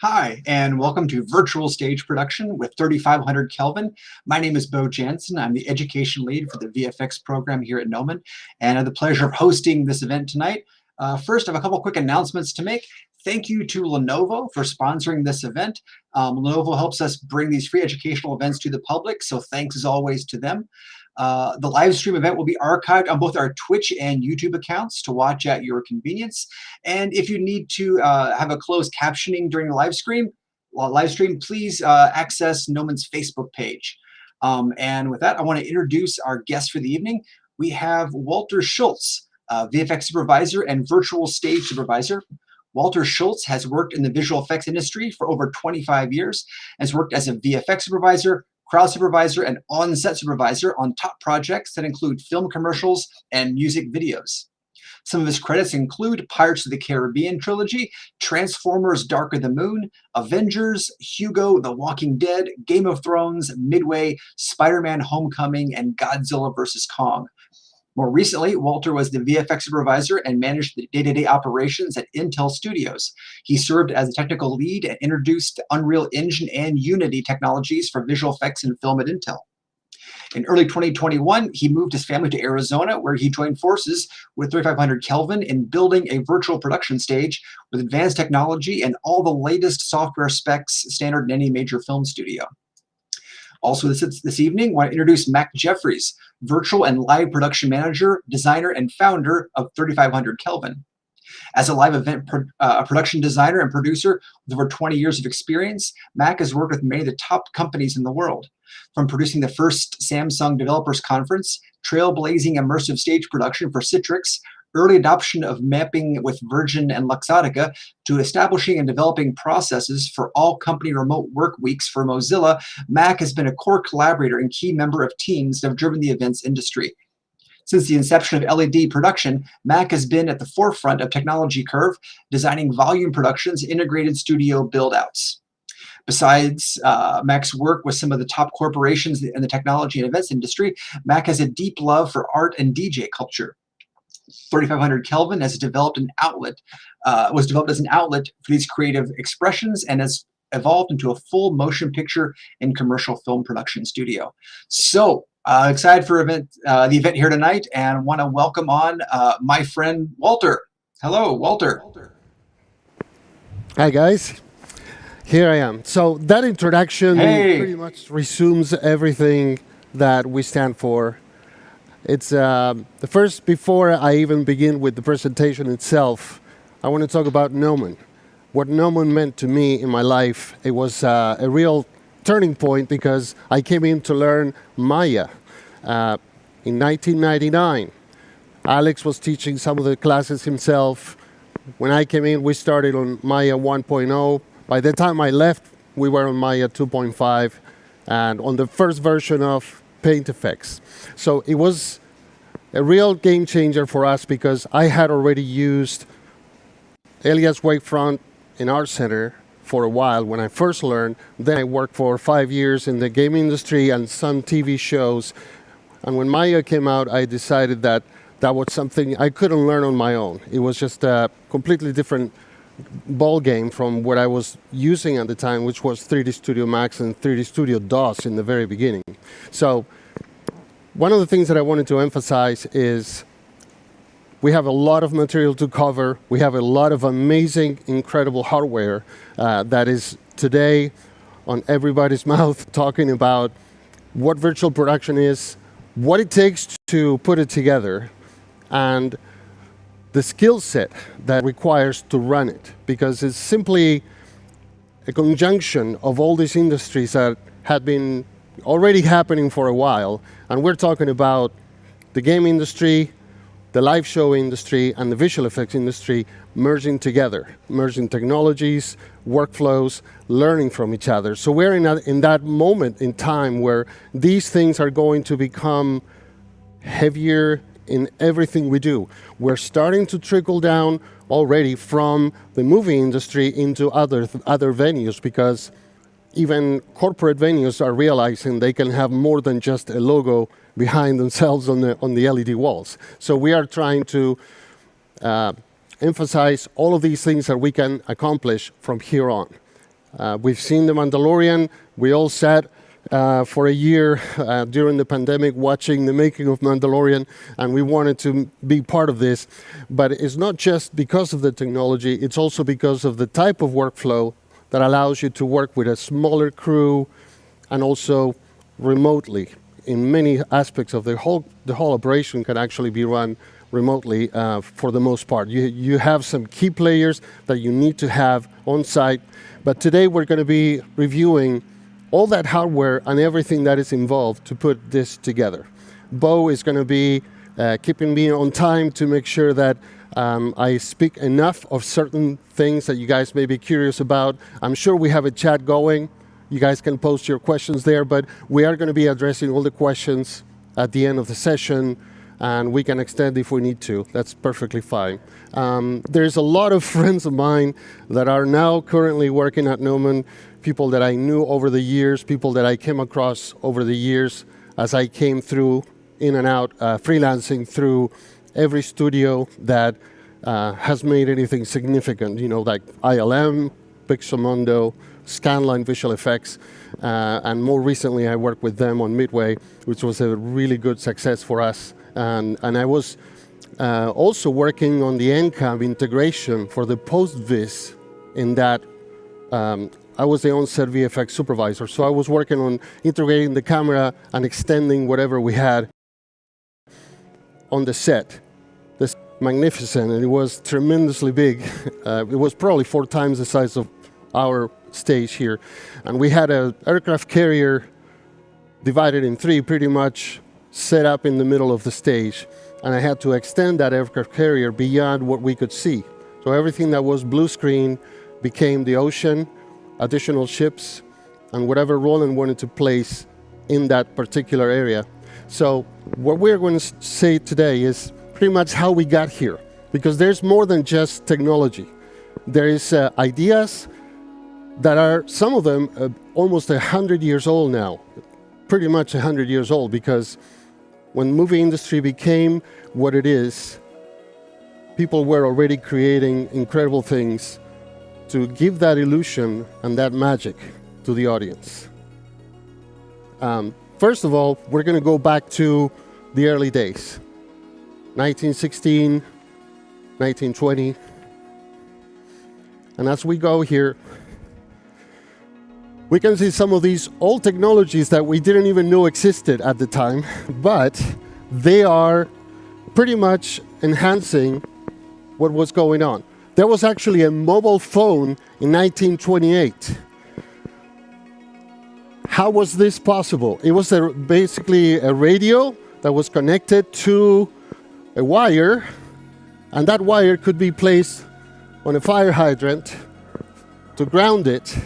Hi, and welcome to Virtual Stage Production with 3500 Kelvin. My name is Bo Jansen. I'm the education lead for the VFX program here at Gnomon, and I have the pleasure of hosting this event tonight. First, I have a couple quick announcements to make. Thank you to Lenovo for sponsoring this event. Lenovo helps us bring these free educational events to the public, so thanks as always to them. The live stream event will be archived on both our Twitch and YouTube accounts to watch at your convenience. And if you need to have a closed captioning during the live stream, please access Gnomon's Facebook page. And with that, I want to introduce our guest for the evening. We have Walter Schultz, VFX supervisor and virtual stage supervisor. Walter Schultz has worked in the visual effects industry for over 25 years, has worked as a VFX supervisor, crowd supervisor, and on-set supervisor on top projects that include film commercials and music videos. Some of his credits include Pirates of the Caribbean trilogy, Transformers Dark of the Moon, Avengers, Hugo, The Walking Dead, Game of Thrones, Midway, Spider-Man Homecoming, and Godzilla vs. Kong. More recently, Walter was the VFX supervisor and managed the day-to-day operations at Intel Studios. He served as a technical lead and introduced Unreal Engine and Unity technologies for visual effects and film at Intel. In early 2021, he moved his family to Arizona, where he joined forces with 3500 Kelvin in building a virtual production stage with advanced technology and all the latest software specs standard in any major film studio. Also this evening, I want to introduce Mac Jeffries, virtual and live production manager, designer, and founder of 3500 Kelvin. As a live event production designer and producer with over 20 years of experience, Mac has worked with many of the top companies in the world. From producing the first Samsung Developers Conference, trailblazing immersive stage production for Citrix, early adoption of mapping with Virgin and Luxottica, to establishing and developing processes for all company remote work weeks for Mozilla, Mac has been a core collaborator and key member of teams that have driven the events industry. Since the inception of LED production, Mac has been at the forefront of technology curve, designing volume productions, integrated studio build-outs. Besides Mac's work with some of the top corporations in the technology and events industry, Mac has a deep love for art and DJ culture. 3500 Kelvin has developed an outlet, was developed as an outlet for these creative expressions and has evolved into a full motion picture and commercial film production studio. So excited for the event here tonight, and want to welcome on my friend Walter. Hello, Walter. Hi, guys. Here I am. So that introduction pretty much resumes everything that we stand for. It's the first, before I even begin with the presentation itself, I want to talk about Gnomon. What Gnomon meant to me in my life, it was a real turning point because I came in to learn Maya in 1999. Alex was teaching some of the classes himself. When I came in, we started on Maya 1.0. By the time I left, we were on Maya 2.5 and on the first version of Paint Effects. So it was a real game changer for us because I had already used Elias Wakefront in Art Center for a while when I first learned. Then I worked for 5 years in the game industry and some TV shows. And when Maya came out, I decided that that was something I couldn't learn on my own. It was just a completely different ball game from what I was using at the time, which was 3D Studio Max and 3D Studio DOS in the very beginning. So one of the things that I wanted to emphasize is we have a lot of material to cover. We have a lot of amazing, incredible hardware that is today on everybody's mouth talking about what virtual production is, what it takes to put it together, and the skill set that requires to run it, because it's simply a conjunction of all these industries that had been already happening for a while, and we're talking about the game industry, the live show industry, and the visual effects industry merging together, merging technologies, workflows, learning from each other. So we're in that moment in time where these things are going to become heavier in everything we do. We're starting to trickle down already from the movie industry into other venues, because even corporate venues are realizing they can have more than just a logo behind themselves on the LED walls. So we are trying to emphasize all of these things that we can accomplish from here on. We've seen The Mandalorian. We all sat for a year during the pandemic watching the making of Mandalorian, and we wanted to be part of this. But it's not just because of the technology, it's also because of the type of workflow that allows you to work with a smaller crew and also remotely. In many aspects of the whole operation can actually be run remotely for the most part. You have some key players that you need to have on site, but today we're going to be reviewing all that hardware and everything that is involved to put this together. Bo is going to be keeping me on time to make sure that I speak enough of certain things that you guys may be curious about. I'm sure we have a chat going. You guys can post your questions there, but we are going to be addressing all the questions at the end of the session, and we can extend if we need to. That's perfectly fine. There's a lot of friends of mine that are now currently working at Neumann, people that I knew over the years, people that I came across over the years as I came through, in and out, freelancing through every studio that has made anything significant, like ILM, Pixomondo, Scanline Visual Effects, and more recently I worked with them on Midway, which was a really good success for us. And I was also working on the NCAM integration for the post-vis in that I was the on-set VFX supervisor. So I was working on integrating the camera and extending whatever we had on the set. This magnificent, and it was tremendously big. It was probably 4 times the size of our stage here. And we had an aircraft carrier divided in 3 pretty much set up in the middle of the stage. And I had to extend that aircraft carrier beyond what we could see. So everything that was blue screen became the ocean, additional ships, and whatever Roland wanted to place in that particular area. So what we're going to say today is pretty much how we got here, because there's more than just technology. There is ideas that are, some of them, almost 100 years old now, pretty much 100 years old, because when the movie industry became what it is, people were already creating incredible things to give that illusion and that magic to the audience. First of all, we're going to go back to the early days, 1916, 1920. And as we go here, we can see some of these old technologies that we didn't even know existed at the time, but they are pretty much enhancing what was going on. There was actually a mobile phone in 1928. How was this possible? It was basically a radio that was connected to a wire, and that wire could be placed on a fire hydrant to ground it.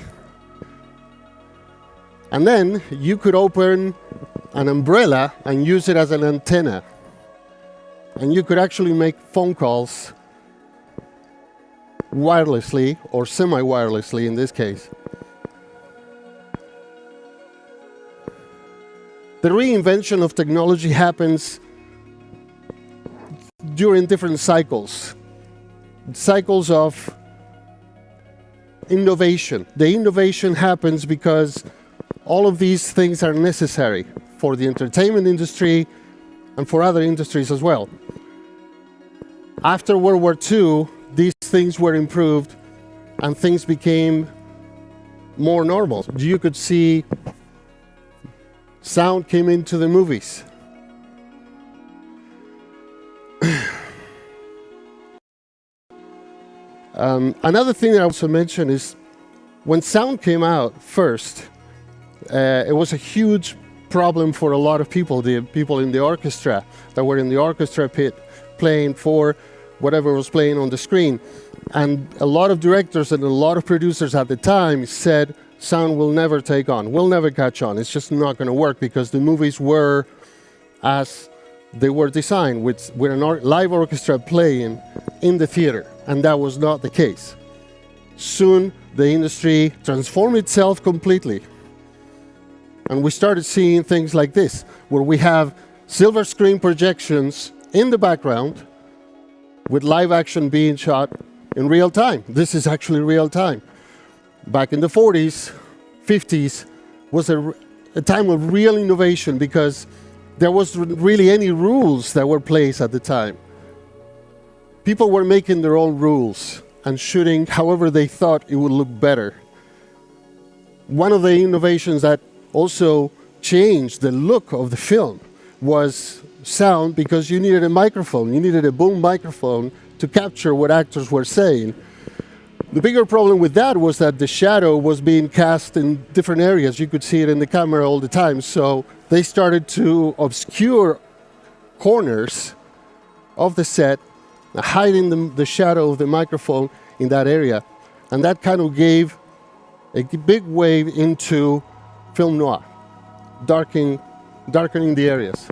And then you could open an umbrella and use it as an antenna. And you could actually make phone calls wirelessly, or semi-wirelessly in this case. The reinvention of technology happens during different cycles. Cycles of innovation. The innovation happens because all of these things are necessary for the entertainment industry and for other industries as well. After World War II, these things were improved and things became more normal. You could see sound came into the movies. Another thing that I also mentioned is when sound came out first, it was a huge problem for a lot of people, the people in the orchestra that were in the orchestra pit playing for whatever was playing on the screen. And a lot of directors and a lot of producers at the time said, sound will never take on, will never catch on. It's just not going to work because the movies were as they were designed, with a live orchestra playing in the theater. And that was not the case. Soon, the industry transformed itself completely. And we started seeing things like this, where we have silver screen projections in the background with live action being shot in real time. This is actually real time. back in the 40s, 50s, was a time of real innovation because there wasn't really any rules that were placed at the time. People were making their own rules and shooting however they thought it would look better. One of the innovations that also changed the look of the film was sound, because you needed a microphone. You needed a boom microphone to capture what actors were saying. The bigger problem with that was that the shadow was being cast in different areas. You could see it in the camera all the time. So they started to obscure corners of the set, hiding the shadow of the microphone in that area. And that kind of gave a big wave into film noir, darkening the areas.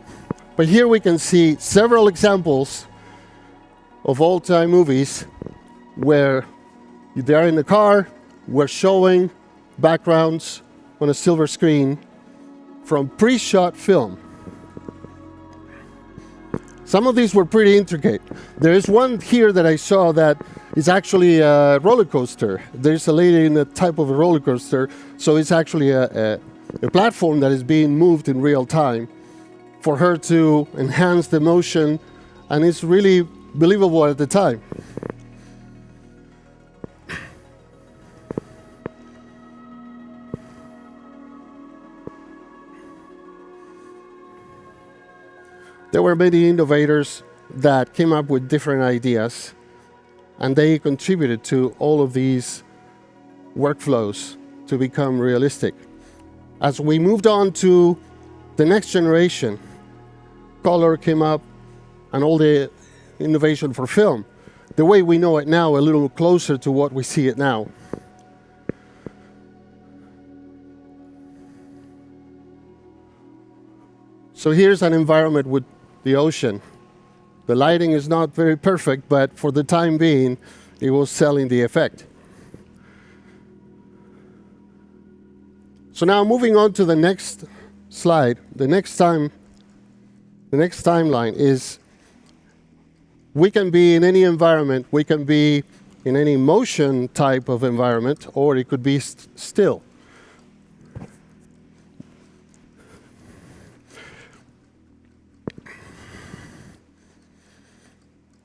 But here we can see several examples of old-time movies where they're in the car, we're showing backgrounds on a silver screen from pre-shot film. Some of these were pretty intricate. There is one here that I saw that is actually a roller coaster. There's a lady in a type of a roller coaster, so it's actually a platform that is being moved in real time for her to enhance the motion, and it's really believable at the time. There were many innovators that came up with different ideas, and they contributed to all of these workflows to become realistic. As we moved on to the next generation, color came up and all the innovation for film. The way we know it now, a little closer to what we see it now. So here's an environment with the ocean. The lighting is not very perfect, but for the time being, it was selling the effect. So now moving on to the next slide, the next timeline is we can be in any environment, we can be in any motion type of environment, or it could be still.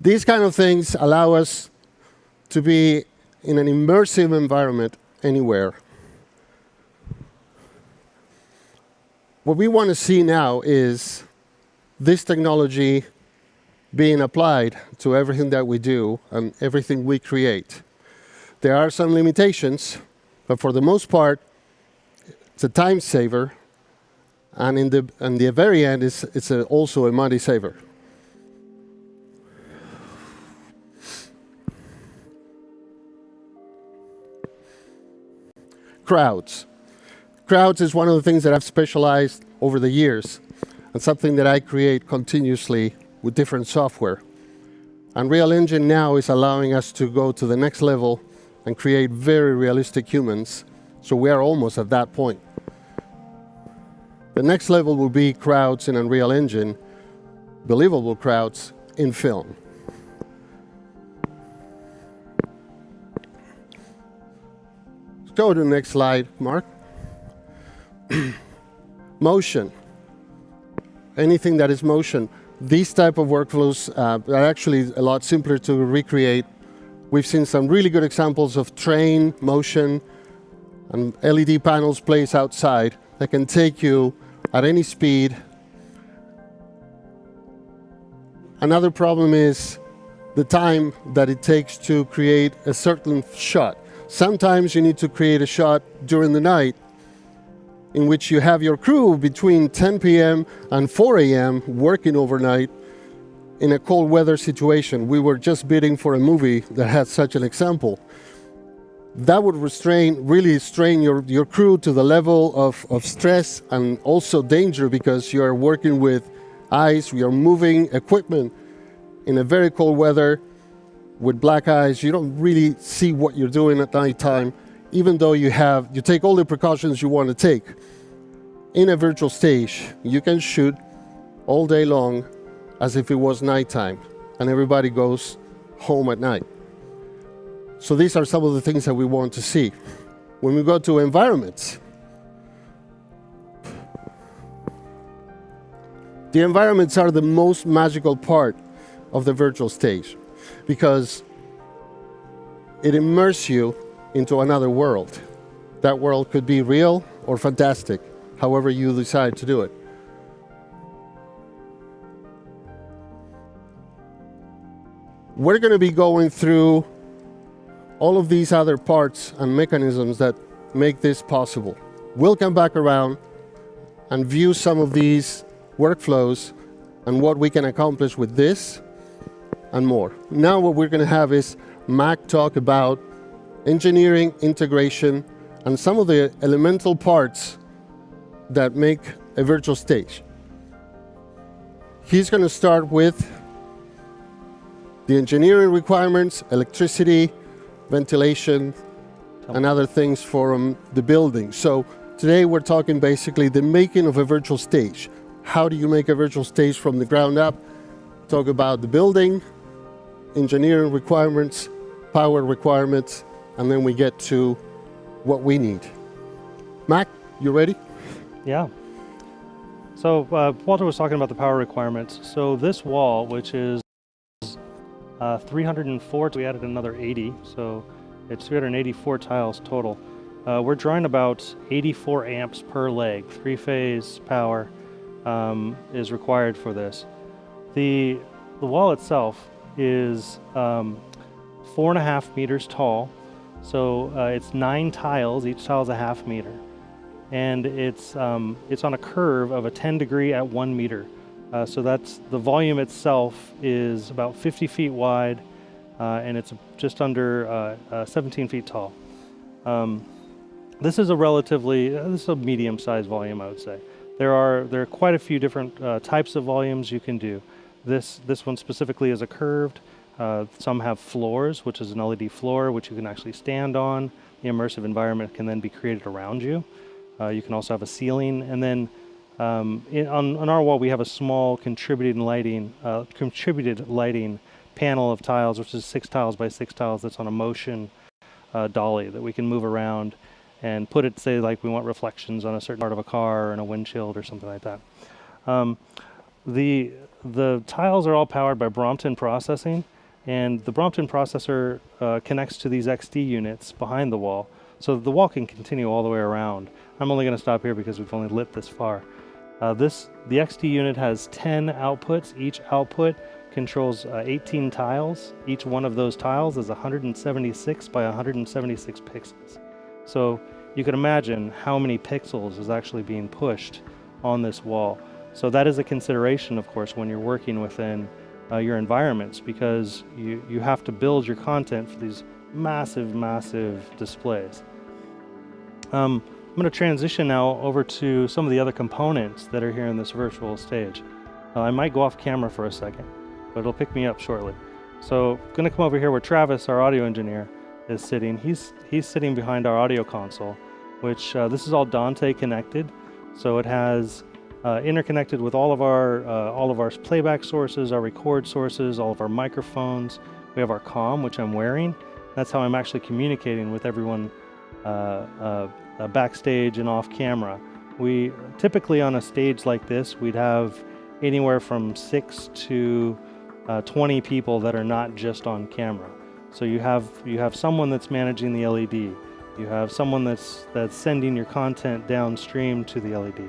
These kind of things allow us to be in an immersive environment anywhere. What we want to see now is this technology being applied to everything that we do and everything we create. There are some limitations, but for the most part, it's a time saver, and in the very end, it's also a money saver. Crowds. Crowds is one of the things that I've specialized over the years, and something that I create continuously with different software. Unreal Engine now is allowing us to go to the next level and create very realistic humans, so we are almost at that point. The next level will be crowds in Unreal Engine, believable crowds in film. Go to the next slide, Mark. Motion. Anything that is motion. These type of workflows are actually a lot simpler to recreate. We've seen some really good examples of train motion and LED panels placed outside that can take you at any speed. Another problem is the time that it takes to create a certain shot. Sometimes you need to create a shot during the night in which you have your crew between 10 p.m. and 4 a.m. working overnight in a cold weather situation. We were just bidding for a movie that had such an example. That would really strain your crew to the level of stress and also danger, because you are working with ice, you are moving equipment in a very cold weather with black eyes. You don't really see what you're doing at nighttime, even though you take all the precautions you want to take. In a virtual stage, you can shoot all day long as if it was nighttime, and everybody goes home at night. So these are some of the things that we want to see. When we go to environments, the environments are the most magical part of the virtual stage because it immerses you into another world. That world could be real or fantastic, however you decide to do it. We're going to be going through all of these other parts and mechanisms that make this possible. We'll come back around and view some of these workflows and what we can accomplish with this and more. Now what we're going to have is Mac talk about engineering, integration, and some of the elemental parts that make a virtual stage. He's going to start with the engineering requirements, electricity, ventilation, and other things for the building. So today we're talking basically the making of a virtual stage. How do you make a virtual stage from the ground up? Talk about the building, engineering requirements, power requirements, and then we get to what we need. Mac, you ready? Yeah. So Walter was talking about the power requirements. So this wall, which is 304, we added another 80, so it's 384 tiles total. We're drawing about 84 amps per leg. 3-phase power is required for this. The wall itself is 4.5 meters tall, so it's 9 tiles. Each tile is a half meter, and it's on a curve of a 10 degree at 1 meter. So that's the volume itself is about 50 feet wide, and it's just under 17 feet tall. This is a medium-sized volume, I would say. There are quite a few different types of volumes you can do. This one specifically is a curved. Some have floors, which is an LED floor, which you can actually stand on. The immersive environment can then be created around you. You can also have a ceiling, and then on our wall we have a small contributed lighting panel of tiles, which is 6 tiles by 6 tiles. That's on a motion dolly that we can move around and put it, say, like we want reflections on a certain part of a car or in a windshield or something like that. The tiles are all powered by Brompton processing, and the Brompton processor connects to these XD units behind the wall, so the wall can continue all the way around. I'm only going to stop here because we've only lit this far. The XD unit has 10 outputs. Each output controls 18 tiles. Each one of those tiles is 176 by 176 pixels. So you can imagine how many pixels is actually being pushed on this wall. So that is a consideration, of course, when you're working within your environments, because you have to build your content for these massive, massive displays. I'm going to transition now over to some of the other components that are here in this virtual stage. I might go off camera for a second, but it'll pick me up shortly. So I'm going to come over here where Travis, our audio engineer, is sitting. He's sitting behind our audio console, which this is all Dante connected. So it has interconnected with all of our playback sources, our record sources, all of our microphones. We have our comm, which I'm wearing. That's how I'm actually communicating with everyone backstage and off camera. We typically, on a stage like this, we'd have anywhere from 6 to 20 people that are not just on camera. So you have someone that's managing the LED. You have someone that's sending your content downstream to the LED.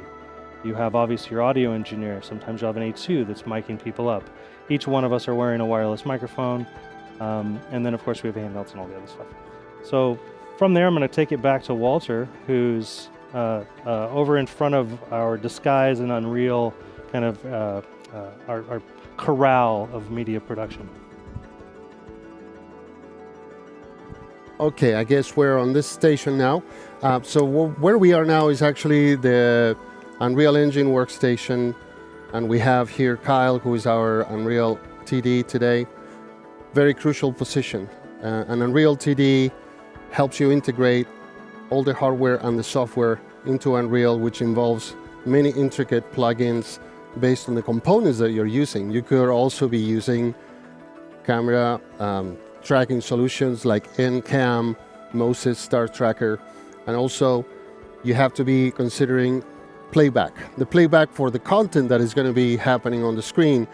You have obviously your audio engineer. Sometimes you have an A2 that's miking people up. Each one of us are wearing a wireless microphone, and then of course we have handhelds and all the other stuff. So from there, I'm going to take it back to Walter, who's over in front of our Disguise and Unreal kind of our corral of media production. Okay, I guess we're on this station now. So where we are now is actually the Unreal Engine workstation, and we have here Kyle, who is our Unreal TD today. Very crucial position. An Unreal TD helps you integrate all the hardware and the software into Unreal, which involves many intricate plugins based on the components that you're using. You could also be using camera tracking solutions like NCAM, Moses Star Tracker, And also, you have to be considering playback. The playback for the content that is going to be happening on the screen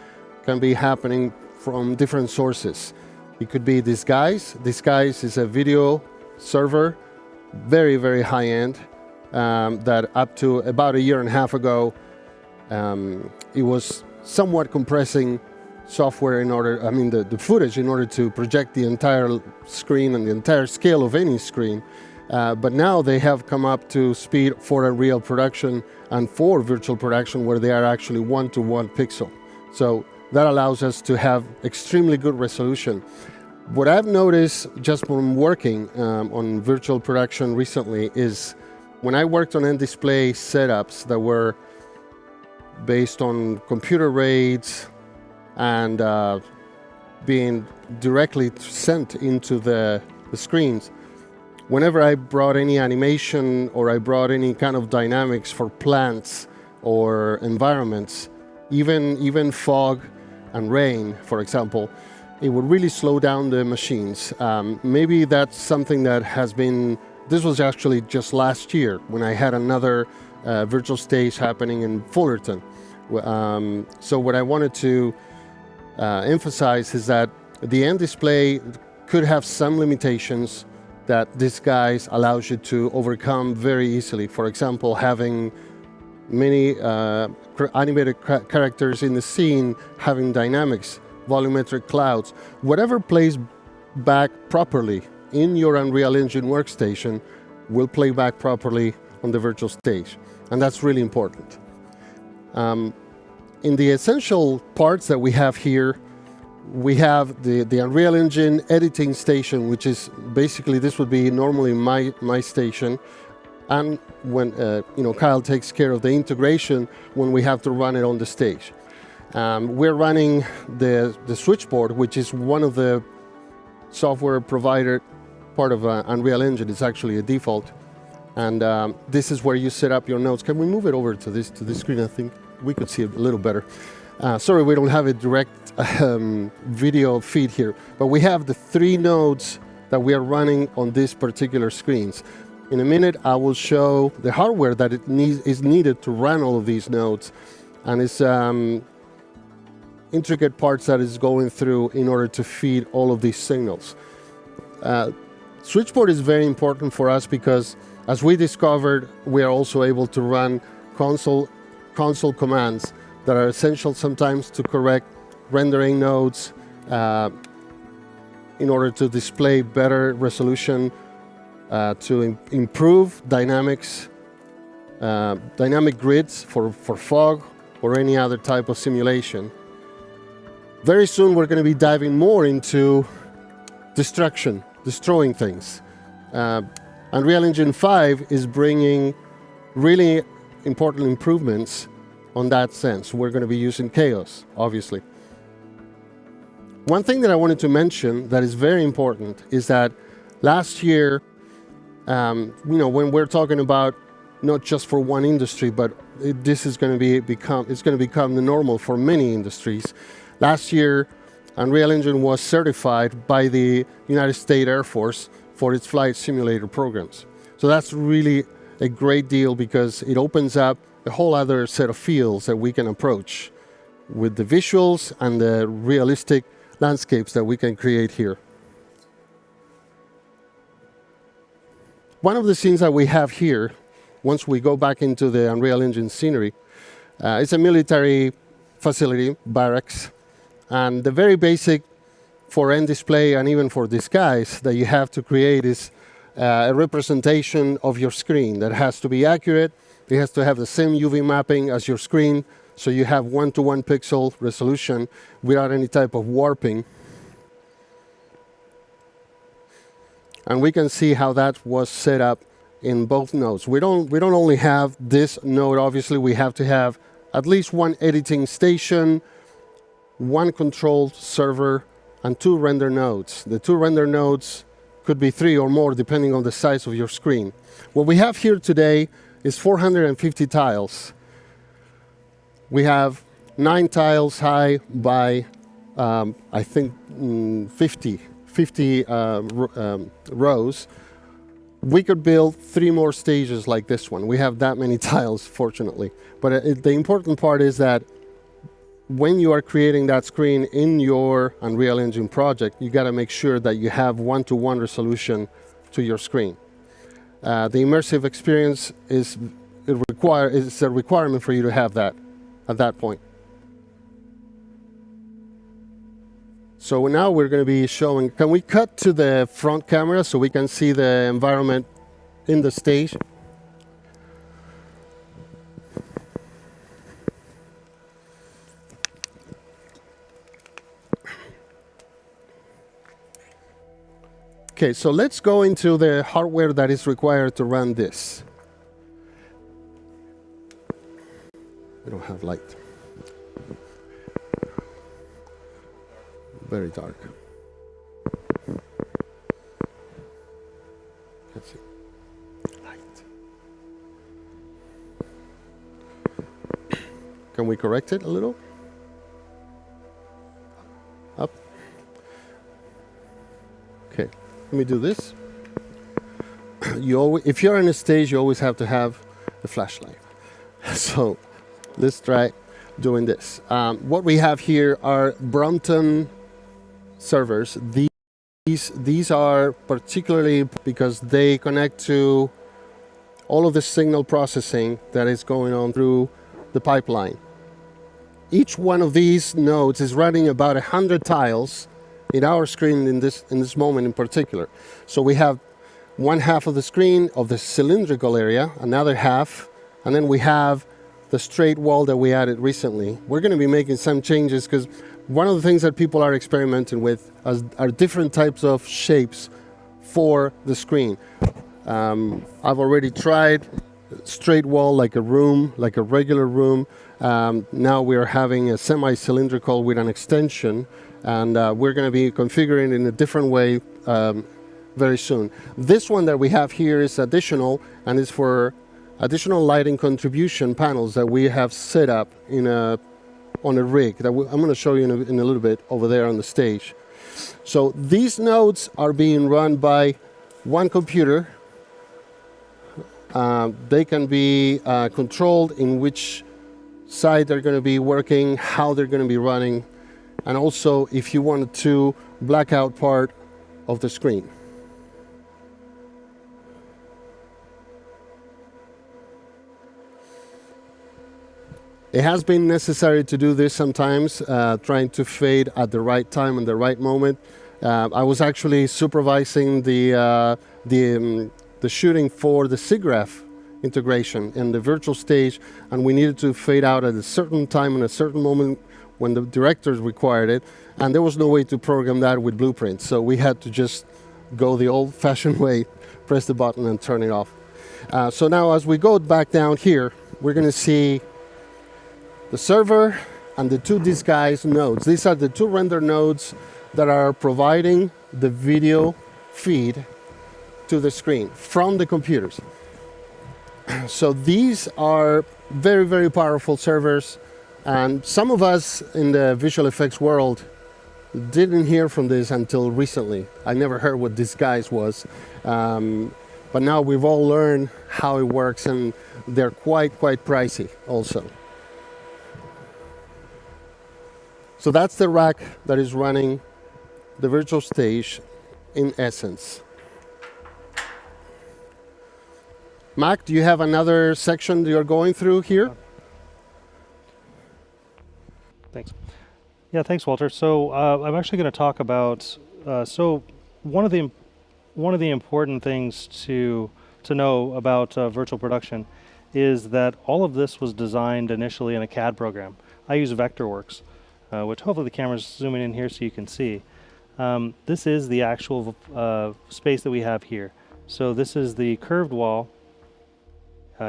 can be happening from different sources. It could be Disguise. Disguise is a video server, very, very high-end, that up to about a year and a half ago, it was somewhat compressing software in order, the footage in order to project the entire screen and the entire scale of any screen. But now they have come up to speed for a real production and for virtual production where they are actually 1-to-1 pixel. So that allows us to have extremely good resolution. What I've noticed just from working on virtual production recently is when I worked on NDisplay setups that were based on computer RAIDs and being directly sent into the screens, whenever I brought any animation or I brought any kind of dynamics for plants or environments, even fog and rain, for example, it would really slow down the machines. Maybe that's something that has been, this was actually just last year when I had another virtual stage happening in Fullerton. So what I wanted to emphasize is that the NDisplay could have some limitations that Disguise allows you to overcome very easily. For example, having many animated characters in the scene, having dynamics, volumetric clouds, whatever plays back properly in your Unreal Engine workstation will play back properly on the virtual stage. And that's really important. In the essential parts that we have here, we have the Unreal Engine editing station, which is basically, this would be normally my station. And when Kyle takes care of the integration when we have to run it on the stage. We're running the switchboard, which is one of the software provided part of Unreal Engine. It's actually a default. And this is where you set up your nodes. Can we move it over to this screen? I think we could see it a little better. Sorry, we don't have a direct video feed here, but we have the 3 nodes that we are running on these particular screens. In a minute, I will show the hardware that is needed to run all of these nodes, and it's intricate parts that is going through in order to feed all of these signals. Switchboard is very important for us because, as we discovered, we are also able to run console commands that are essential sometimes to correct rendering nodes in order to display better resolution, to improve dynamics, dynamic grids for fog or any other type of simulation. Very soon we're going to be diving more into destruction, destroying things. Unreal Engine 5 is bringing really important improvements on that sense. We're going to be using chaos, obviously. One thing that I wanted to mention that is very important is that last year, when we're talking about not just for one industry, but this is going to become the normal for many industries. Last year, Unreal Engine was certified by the United States Air Force for its flight simulator programs. So that's really a great deal because it opens up a whole other set of fields that we can approach with the visuals and the realistic landscapes that we can create here. One of the scenes that we have here, once we go back into the Unreal Engine scenery, it's a military facility, barracks, and the very basic for NDisplay and even for Disguise that you have to create is a representation of your screen that has to be accurate. It has to have the same UV mapping as your screen, so you have 1-to-1 pixel resolution without any type of warping. And we can see how that was set up in both nodes. We don't only have this node, obviously, we have to have at least one editing station, one control server, and 2 render nodes. The 2 render nodes could be 3 or more depending on the size of your screen. What we have here today is 450 tiles. We have 9 tiles high by, I think, 50 rows. We could build 3 more stages like this one. We have that many tiles, fortunately. But the important part is that when you are creating that screen in your Unreal Engine project, you got to make sure that you have one-to-one resolution to your screen. The immersive experience is a requirement for you to have that at that point. So now we're going to be showing, can we cut to the front camera so we can see the environment in the stage? Okay, so let's go into the hardware that is required to run this. I don't have light. Very dark. Let's see. Light. Can we correct it a little? Up. Okay, let me do this. If you're in a stage, you always have to have a flashlight. So let's try doing this. What we have here are Brompton servers. These are particularly because they connect to all of the signal processing that is going on through the pipeline. Each one of these nodes is running about 100 tiles in our screen in this moment in particular. So we have one half of the screen of the cylindrical area, another half, and then we have the straight wall that we added recently. We're going to be making some changes because one of the things that people are experimenting with are different types of shapes for the screen. I've already tried straight wall like a room, like a regular room. Now we're having a semi-cylindrical with an extension, and we're going to be configuring it in a different way very soon. This one that we have here is additional, and is for additional lighting contribution panels that we have set up on a rig that I'm going to show you in a little bit over there on the stage. So these nodes are being run by one computer. They can be controlled in which side they're going to be working, how they're going to be running, and also if you wanted to black out part of the screen. It has been necessary to do this sometimes, trying to fade at the right time and the right moment. I was actually supervising the shooting for the SIGGRAPH integration in the virtual stage, and we needed to fade out at a certain time and a certain moment when the directors required it, and there was no way to program that with blueprints, so we had to just go the old-fashioned way, press the button and turn it off. So now as we go back down here, we're going to see the server and the two disguise nodes. These are the two render nodes that are providing the video feed to the screen from the computers. So these are very, very powerful servers, and some of us in the visual effects world didn't hear from this until recently. I never heard what disguise was, but now we've all learned how it works, and they're quite pricey also. So that's the rack that is running the virtual stage in essence. Mac, do you have another section you're going through here? Thanks. Yeah, thanks, Walter. So I'm actually going to talk about one of the important things to know about virtual production is that all of this was designed initially in a CAD program. I use Vectorworks, which hopefully the camera's zooming in here so you can see. This is the actual space that we have here. So this is the curved wall.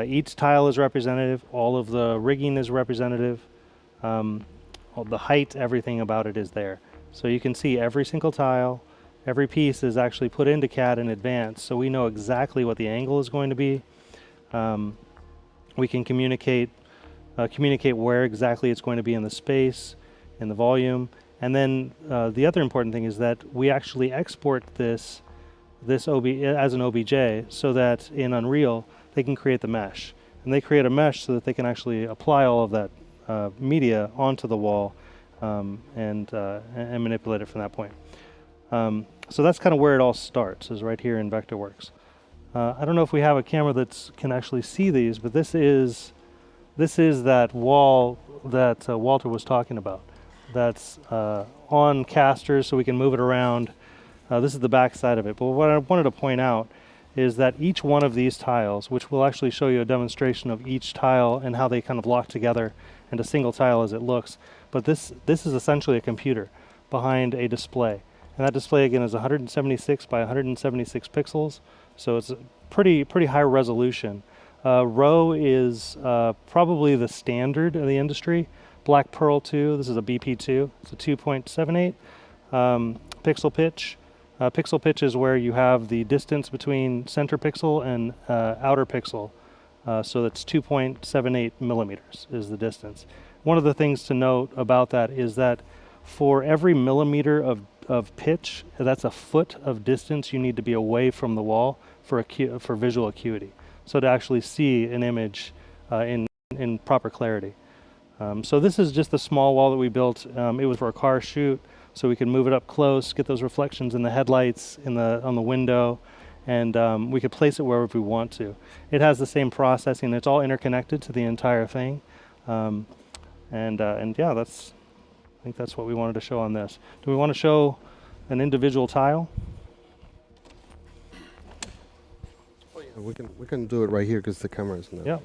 Each tile is representative. All of the rigging is representative. All the height, everything about it is there. So you can see every single tile, every piece is actually put into CAD in advance. So we know exactly what the angle is going to be. We can communicate where exactly it's going to be in the space, in the volume. And then the other important thing is that we actually export this this as an OBJ so that in Unreal they can create the mesh. And they create a mesh so that they can actually apply all of that media onto the wall and manipulate it from that point. So that's kind of where it all starts, is right here in Vectorworks. I don't know if we have a camera that can actually see these, but this is that wall that Walter was talking about. That's on casters, so we can move it around. This is the back side of it. But what I wanted to point out is that each one of these tiles, which will actually show you a demonstration of each tile and how they kind of lock together into a single tile as it looks. But this is essentially a computer behind a display. And that display again is 176 by 176 pixels. So it's pretty high resolution. RAW is probably the standard in the industry. Black Pearl 2, this is a BP2, it's a 2.78 pixel pitch. Pixel pitch is where you have the distance between center pixel and outer pixel. So that's 2.78 millimeters is the distance. One of the things to note about that is that for every millimeter of pitch, that's a foot of distance you need to be away from the wall for visual acuity. So to actually see an image in proper clarity. So this is just the small wall that we built. It was for a car shoot, so we could move it up close, get those reflections in the headlights, on the window, and we could place it wherever we want to. It has the same processing. It's all interconnected to the entire thing. And yeah, I think that's what we wanted to show on this. Do we want to show an individual tile? We can do it right here because the camera is not. Yeah.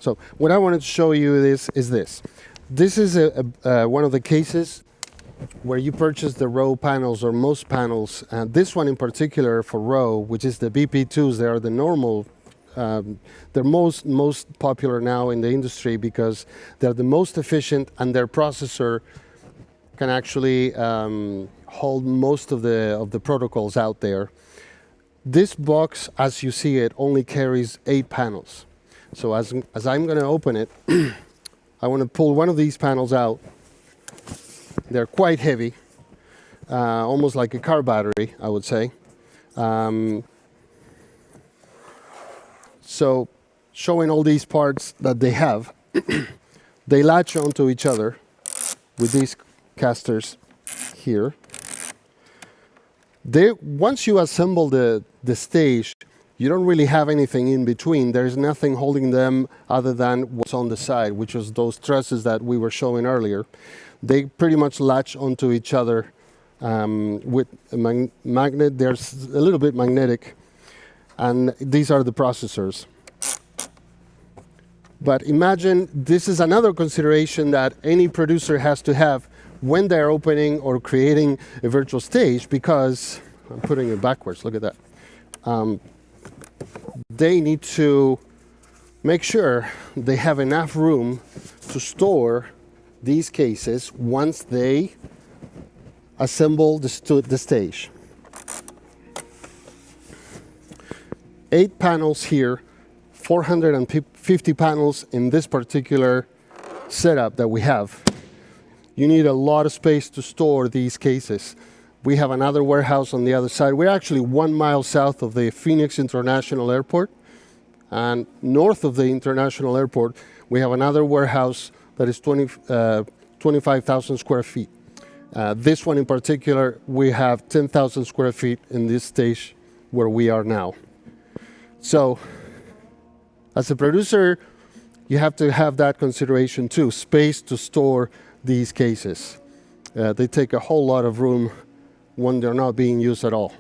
So what I wanted to show you is this. This is one of the cases where you purchase the RAW panels or most panels. This one in particular for RAW, which is the BP2s, they are the normal. They're most popular now in the industry because they're the most efficient and their processor can actually hold most of the protocols out there. This box, as you see it, only carries 8 panels. So as I'm going to open it, I want to pull one of these panels out. They're quite heavy, almost like a car battery, I would say. So showing all these parts that they have, they latch onto each other with these casters here. Once you assemble the stage, you don't really have anything in between. There's nothing holding them other than what's on the side, which is those trusses that we were showing earlier. They pretty much latch onto each other with a magnet. There's a little bit magnetic, and these are the processors. But imagine this is another consideration that any producer has to have when they're opening or creating a virtual stage, because I'm putting it backwards, look at that. They need to make sure they have enough room to store these cases once they assemble the stage. 8 panels here, 450 panels in this particular setup that we have. You need a lot of space to store these cases. We have another warehouse on the other side. We're actually 1 mile south of the Phoenix International Airport. And north of the International Airport, we have another warehouse that is 25,000 square feet. This one in particular, we have 10,000 square feet in this stage where we are now. So, as a producer, you have to have that consideration too, space to store these cases. They take a whole lot of room when they're not being used at all.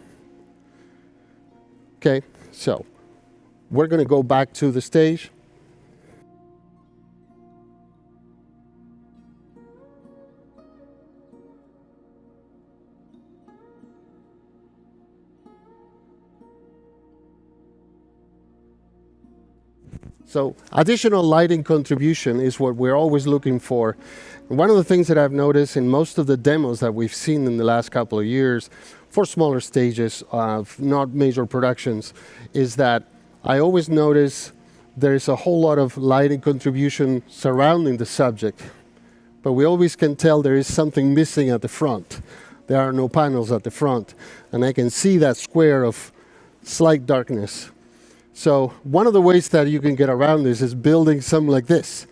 Okay, so we're going to go back to the stage. So additional lighting contribution is what we're always looking for. One of the things that I've noticed in most of the demos that we've seen in the last couple of years for smaller stages of not major productions is that I always notice there's a whole lot of lighting contribution surrounding the subject, but we always can tell there is something missing at the front. There are no panels at the front, and I can see that square of slight darkness. So one of the ways that you can get around this is building something like this.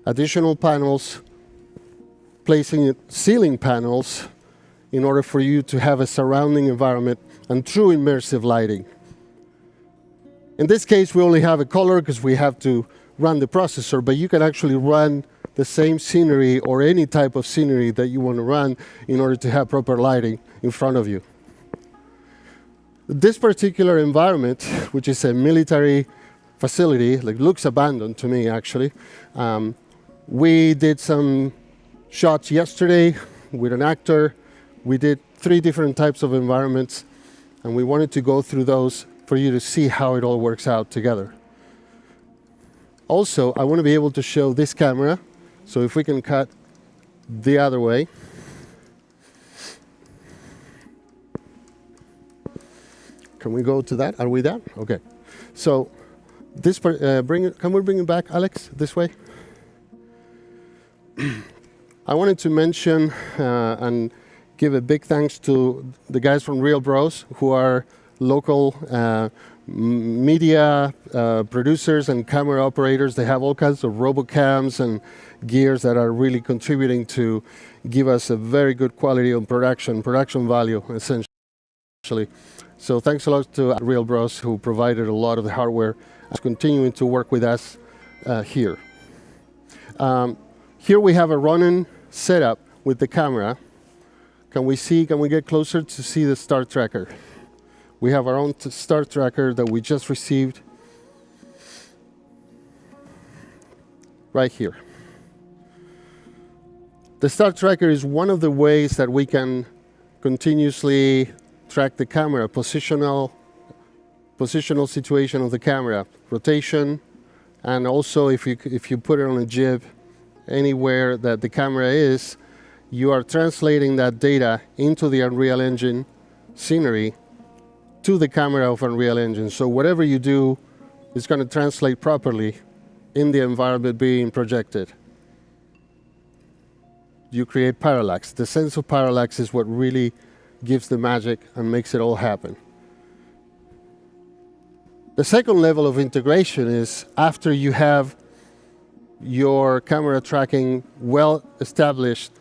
Additional panels, placing ceiling panels in order for you to have a surrounding environment and true immersive lighting. In this case, we only have a color because we have to run the processor, but you can actually run the same scenery or any type of scenery that you want to run in order to have proper lighting in front of you. This particular environment, which is a military facility, like looks abandoned to me actually. We did some shots yesterday with an actor. We did 3 different types of environments, and we wanted to go through those for you to see how it all works out together. Also, I want to be able to show this camera, so if we can cut the other way. Can we go to that? Are we there? Okay. So this can we bring it back, Alex, this way? I wanted to mention and give a big thanks to the guys from Real Bros, who are local media producers and camera operators. They have all kinds of RoboCams and gears that are really contributing to give us a very good quality of production value, essentially. So thanks a lot to Real Bros, who provided a lot of the hardware, and continuing to work with us here. Here we have a running setup with the camera. Can we get closer to see the start tracker? We have our own start tracker that we just received right here. The start tracker is one of the ways that we can continuously track the camera, positional situation of the camera, rotation, and also if you put it on a jib anywhere that the camera is, you are translating that data into the Unreal Engine scenery to the camera of Unreal Engine. So whatever you do is going to translate properly in the environment being projected. You create parallax. The sense of parallax is what really gives the magic and makes it all happen. The second level of integration is after you have your camera tracking well established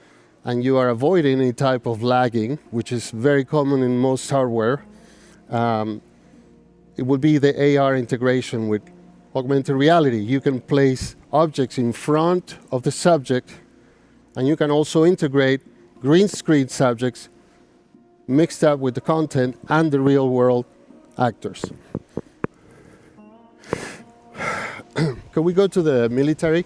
and you are avoiding any type of lagging, which is very common in most hardware, it would be the AR integration with augmented reality. You can place objects in front of the subject, and you can also integrate green screen subjects mixed up with the content and the real world actors. Can we go to the military?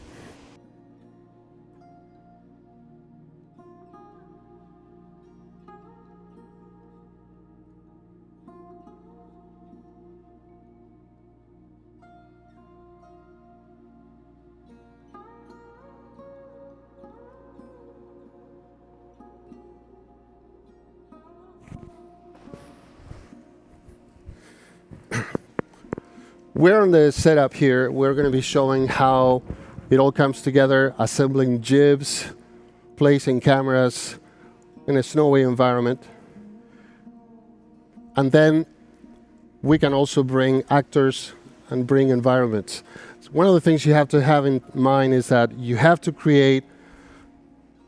We're on the setup here. We're going to be showing how it all comes together, assembling jibs, placing cameras in a snowy environment. And then we can also bring actors and bring environments. One of the things you have to have in mind is that you have to create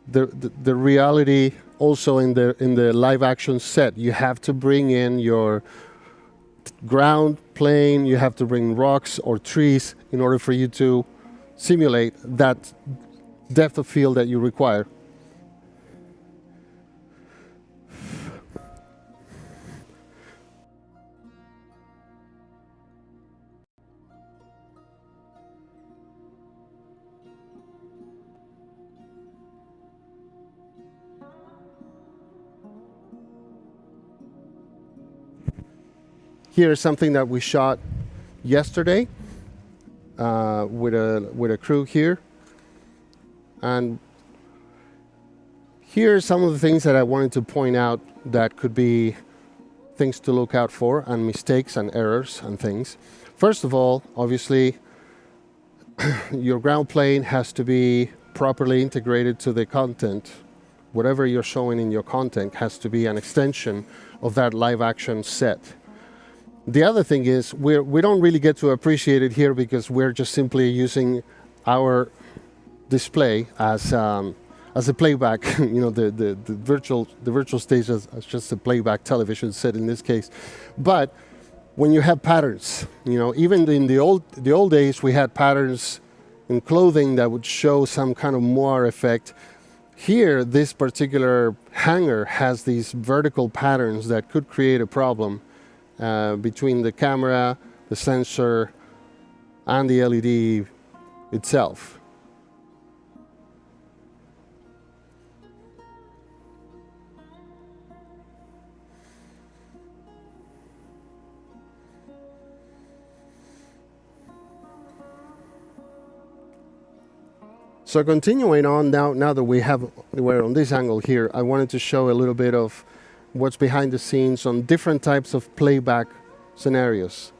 the reality also in the live action set. You have to bring in your ground plane, you have to bring rocks or trees in order for you to simulate that depth of field that you require. Here's something that we shot yesterday with a crew here. And here are some of the things that I wanted to point out that could be things to look out for, and mistakes and errors and things. First of all, obviously, your ground plane has to be properly integrated to the content. Whatever you're showing in your content has to be an extension of that live action set. The other thing is we don't really get to appreciate it here because we're just simply using our display as a playback. You know, the virtual stage as just a playback television set in this case. But when you have patterns, you know, even in the old days we had patterns in clothing that would show some kind of Moiré effect. Here, this particular hanger has these vertical patterns that could create a problem between the camera, the sensor, and the LED itself. So continuing on, now that we're on this angle here, I wanted to show a little bit of what's behind the scenes on different types of playback scenarios.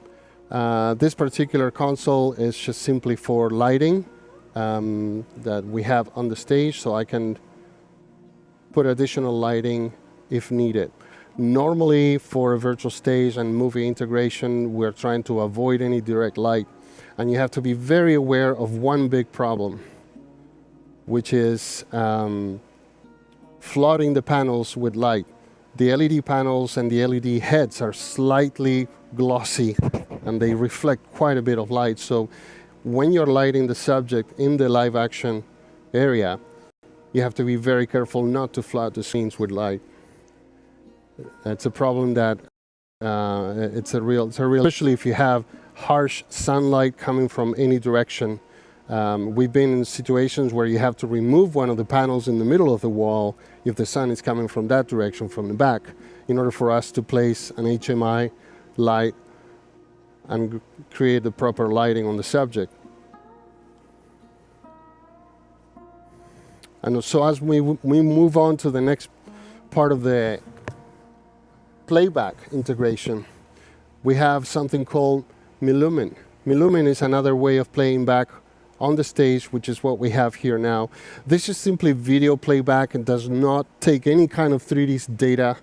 This particular console is just simply for lighting that we have on the stage, so I can put additional lighting if needed. Normally for a virtual stage and movie integration, we're trying to avoid any direct light, and you have to be very aware of one big problem, which is flooding the panels with light. The LED panels and the LED heads are slightly glossy and they reflect quite a bit of light. So when you're lighting the subject in the live action area, you have to be very careful not to flood the scenes with light. It's a problem that it's a real, especially if you have harsh sunlight coming from any direction. We've been in situations where you have to remove one of the panels in the middle of the wall if the sun is coming from that direction, from the back, in order for us to place an HMI light and create the proper lighting on the subject. And so as we move on to the next part of the playback integration, we have something called Millumin. Millumin is another way of playing back on the stage, which is what we have here now. This is simply video playback and does not take any kind of 3D data,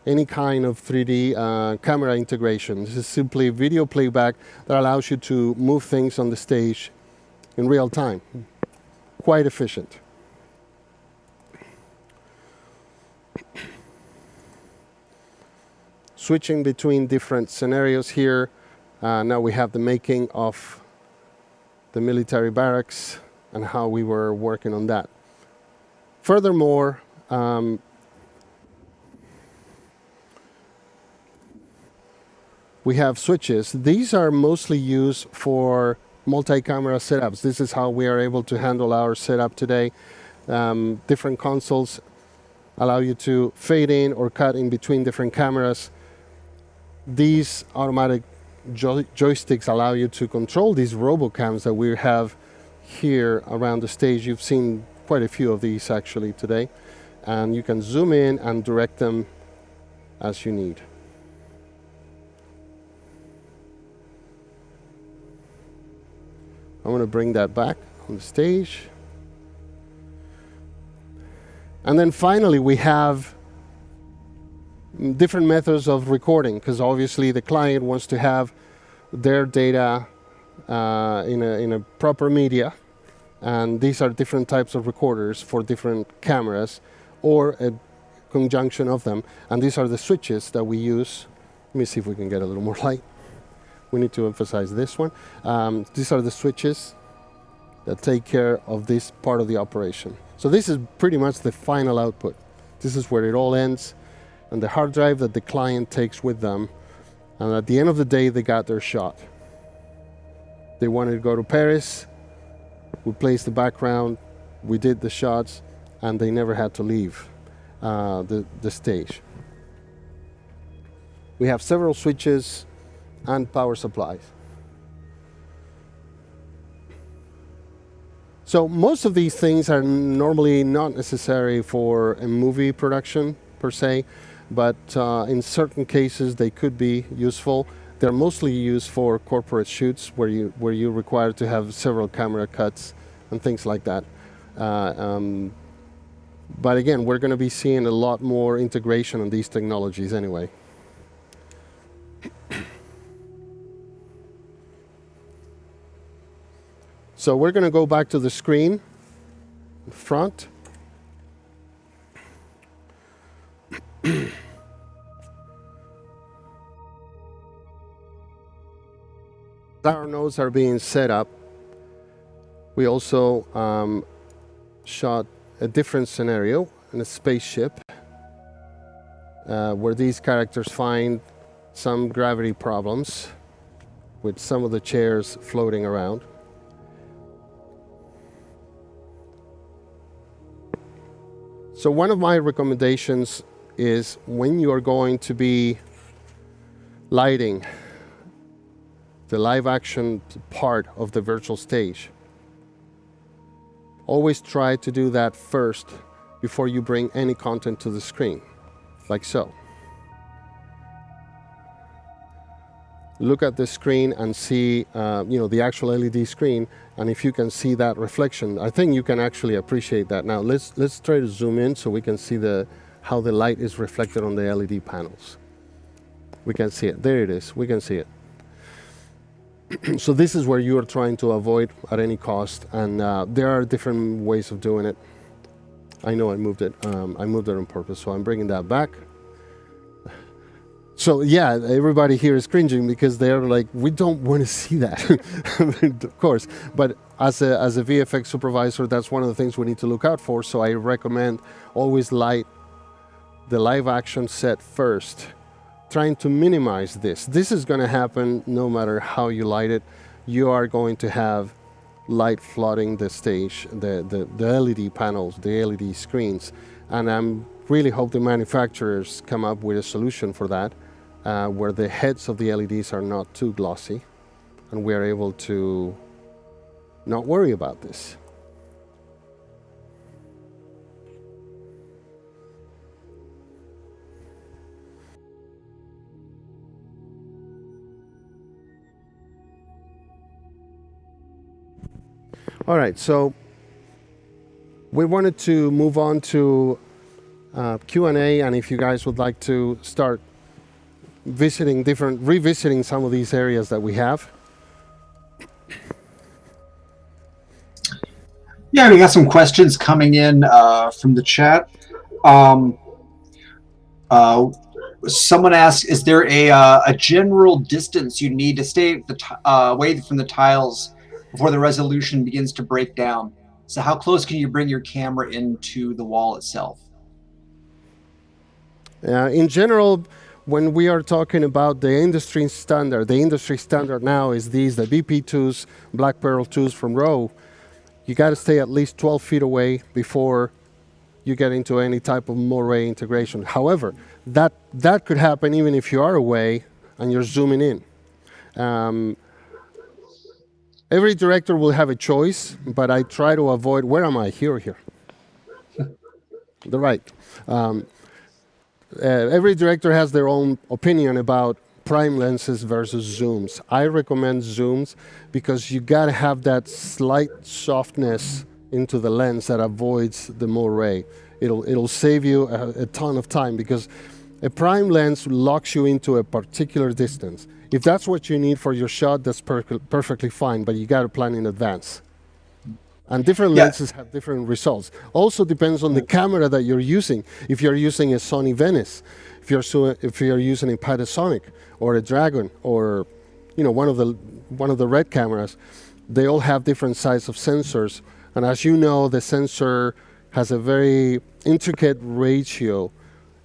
any kind of 3D camera integration. This is simply video playback that allows you to move things on the stage in real time. Quite efficient. Switching between different scenarios here. Now we have the making of the military barracks and how we were working on that. Furthermore, we have switches. These are mostly used for multi-camera setups. This is how we are able to handle our setup today. Different consoles allow you to fade in or cut in between different cameras. These automatic joysticks allow you to control these robocams that we have here around the stage. You've seen quite a few of these actually today, and you can zoom in and direct them as you need. I'm going to bring that back on the stage. And then finally we have different methods of recording, because obviously the client wants to have their data in a proper media, and these are different types of recorders for different cameras or a conjunction of them, and these are the switches that we use. Let me see if we can get a little more light. We need to emphasize this one. These are the switches that take care of this part of the operation. So this is pretty much the final output. This is where it all ends, and the hard drive that the client takes with them. And at the end of the day, they got their shot. They wanted to go to Paris. We placed the background. We did the shots, and they never had to leave the stage. We have several switches and power supplies. So most of these things are normally not necessary for a movie production per se, but in certain cases they could be useful. They're mostly used for corporate shoots where you're required to have several camera cuts and things like that. But again, we're going to be seeing a lot more integration on these technologies anyway. So we're going to go back to the screen, front. Our nodes are being set up. We also shot a different scenario in a spaceship where these characters find some gravity problems with some of the chairs floating around. So one of my recommendations is when you are going to be lighting the live action part of the virtual stage, always try to do that first before you bring any content to the screen, like so. Look at the screen and see, the actual LED screen, and if you can see that reflection, I think you can actually appreciate that. Now let's try to zoom in so we can see how the light is reflected on the LED panels. We can see it. There it is. We can see it. So this is where you are trying to avoid at any cost, and there are different ways of doing it. I know I moved it on purpose, so I'm bringing that back. So yeah, everybody here is cringing because they're like, we don't want to see that. Of course, but as a VFX supervisor, that's one of the things we need to look out for. So I recommend always light the live action set first, trying to minimize this. This is going to happen no matter how you light it. You are going to have light flooding the stage, the LED panels, the LED screens, and I really hope the manufacturers come up with a solution for that, where the heads of the LEDs are not too glossy, and we are able to not worry about this. All right, so we wanted to move on to Q&A, and if you guys would like to start revisiting some of these areas that we have. Yeah, we got some questions coming in from the chat. Someone asked, is there a general distance you need to stay away from the tiles before the resolution begins to break down? So how close can you bring your camera into the wall itself? In general, when we are talking about the industry standard now is the BP2s, Black Pearl 2s from Rowe. You got to stay at least 12 feet away before you get into any type of Moiré integration. However, that could happen even if you are away and you're zooming in. Every director will have a choice, but I try to avoid, where am I? Here or here? The right. Every director has their own opinion about prime lenses versus zooms. I recommend zooms because you gotta have that slight softness into the lens that avoids the Moiré. It'll save you a ton of time because a prime lens locks you into a particular distance. If that's what you need for your shot, that's perfectly fine, but you gotta plan in advance. And different lenses have different results. Also depends on the camera that you're using. If you're using a Sony Venice, if you're using a Panasonic or a Dragon or one of the red cameras, they all have different sizes of sensors. And as you know, the sensor has a very intricate ratio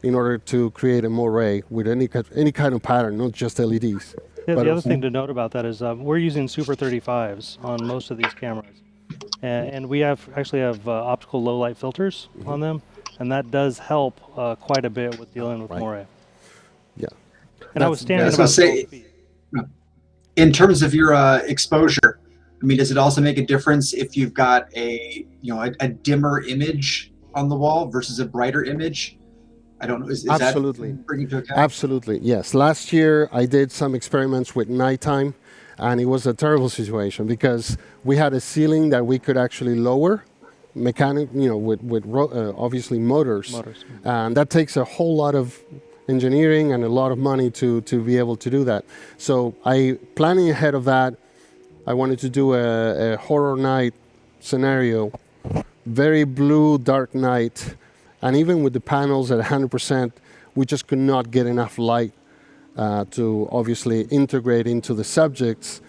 in order to create a Moiré with any kind of pattern, not just LEDs. Yeah, the other thing to note about that is we're using Super 35s on most of these cameras. And we actually have optical low light filters on them, and that does help quite a bit with dealing with Moiré. Yeah. And I was standing about 12 feet. In terms of your exposure, I mean, does it also make a difference if you've got a dimmer image on the wall versus a brighter image? I don't know. Is Absolutely. that bringing to account? Absolutely, yes. Last year, I did some experiments with nighttime, and it was a terrible situation because we had a ceiling that we could actually lower, with obviously motors. And that takes a whole lot of engineering and a lot of money to be able to do that. So planning ahead of that, I wanted to do a horror night scenario, very blue, dark night, and even with the panels at 100%, we just could not get enough light to obviously integrate into the subjects.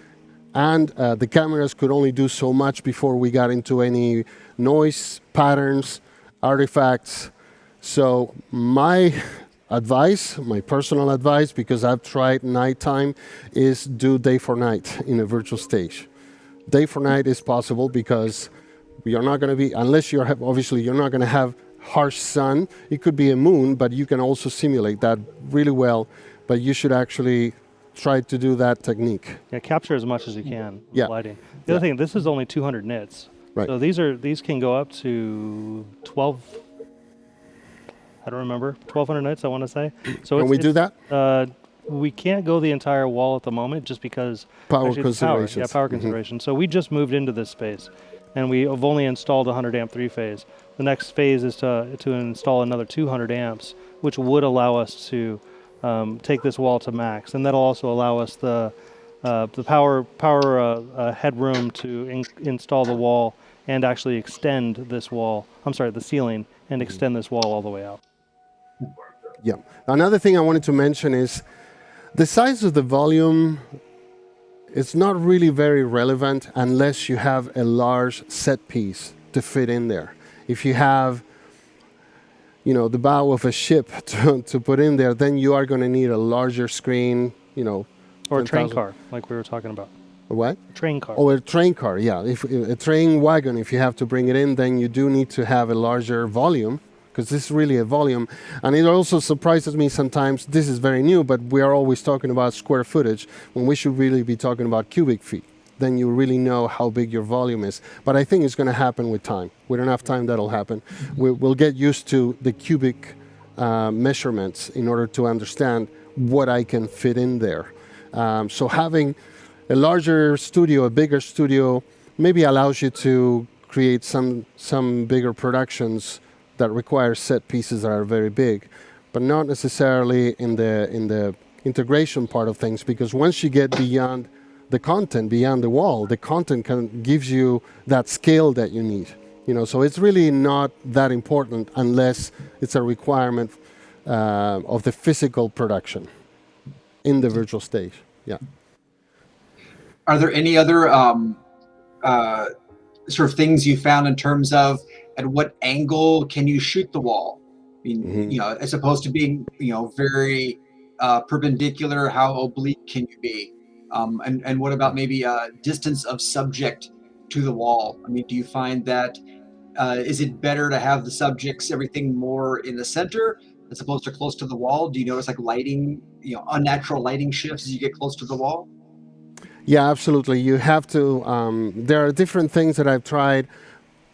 And the cameras could only do so much before we got into any noise patterns, artifacts. So my advice, my personal advice, because I've tried nighttime, is do day for night in a virtual stage. Day for night is possible because you're not going to be, unless you're, obviously you're not going to have harsh sun. It could be a moon, but you can also simulate that really well. But you should actually try to do that technique. Yeah, capture as much as you can with Yeah. lighting. The other thing, this is only 200 nits. Right. So these can go up to 12, I don't remember, 1200 nits, I want to say. So Can we do that? We can't go the entire wall at the moment just because Power actually the considerations. Yeah, power consideration. So we just moved into this space, and we have only installed 100 amp 3-phase. The next phase is to install another 200 amps, which would allow us to take this wall to max, and that'll also allow us the power headroom to install the wall and actually extend this wall. I'm sorry, the ceiling, and extend this wall all the way out. Yeah. Another thing I wanted to mention is the size of the volume is not really very relevant unless you have a large set piece to fit in there. If you have, the bow of a ship to put in there, then you are going to need a larger screen, Or a train 10,000. car, like we were talking about. A what? Train car. Oh, a train car, yeah. If a train wagon, if you have to bring it in, then you do need to have a larger volume, because this is really a volume. And it also surprises me sometimes, this is very new, but we are always talking about square footage when we should really be talking about cubic feet. Then you really know how big your volume is. But I think it's going to happen with time. With enough time, that'll happen. We'll get used to the cubic measurements in order to understand what I can fit in there. So having a larger studio, a bigger studio, maybe allows you to create some bigger productions that require set pieces that are very big, but not necessarily in the integration part of things, because once you get beyond the content, beyond the wall, the content gives you that scale that you need. So it's really not that important unless it's a requirement of the physical production in the virtual stage. Yeah. Are there any other sort of things you found in terms of at what angle can you shoot the wall? I mean, as opposed to being, very perpendicular, how oblique can you be? And what about maybe distance of subject to the wall? I mean, do you find that is it better to have the subjects, everything more in the center as opposed to close to the wall? Do you notice like lighting, unnatural lighting shifts as you get close to the wall? Yeah, absolutely. You have to. There are different things that I've tried.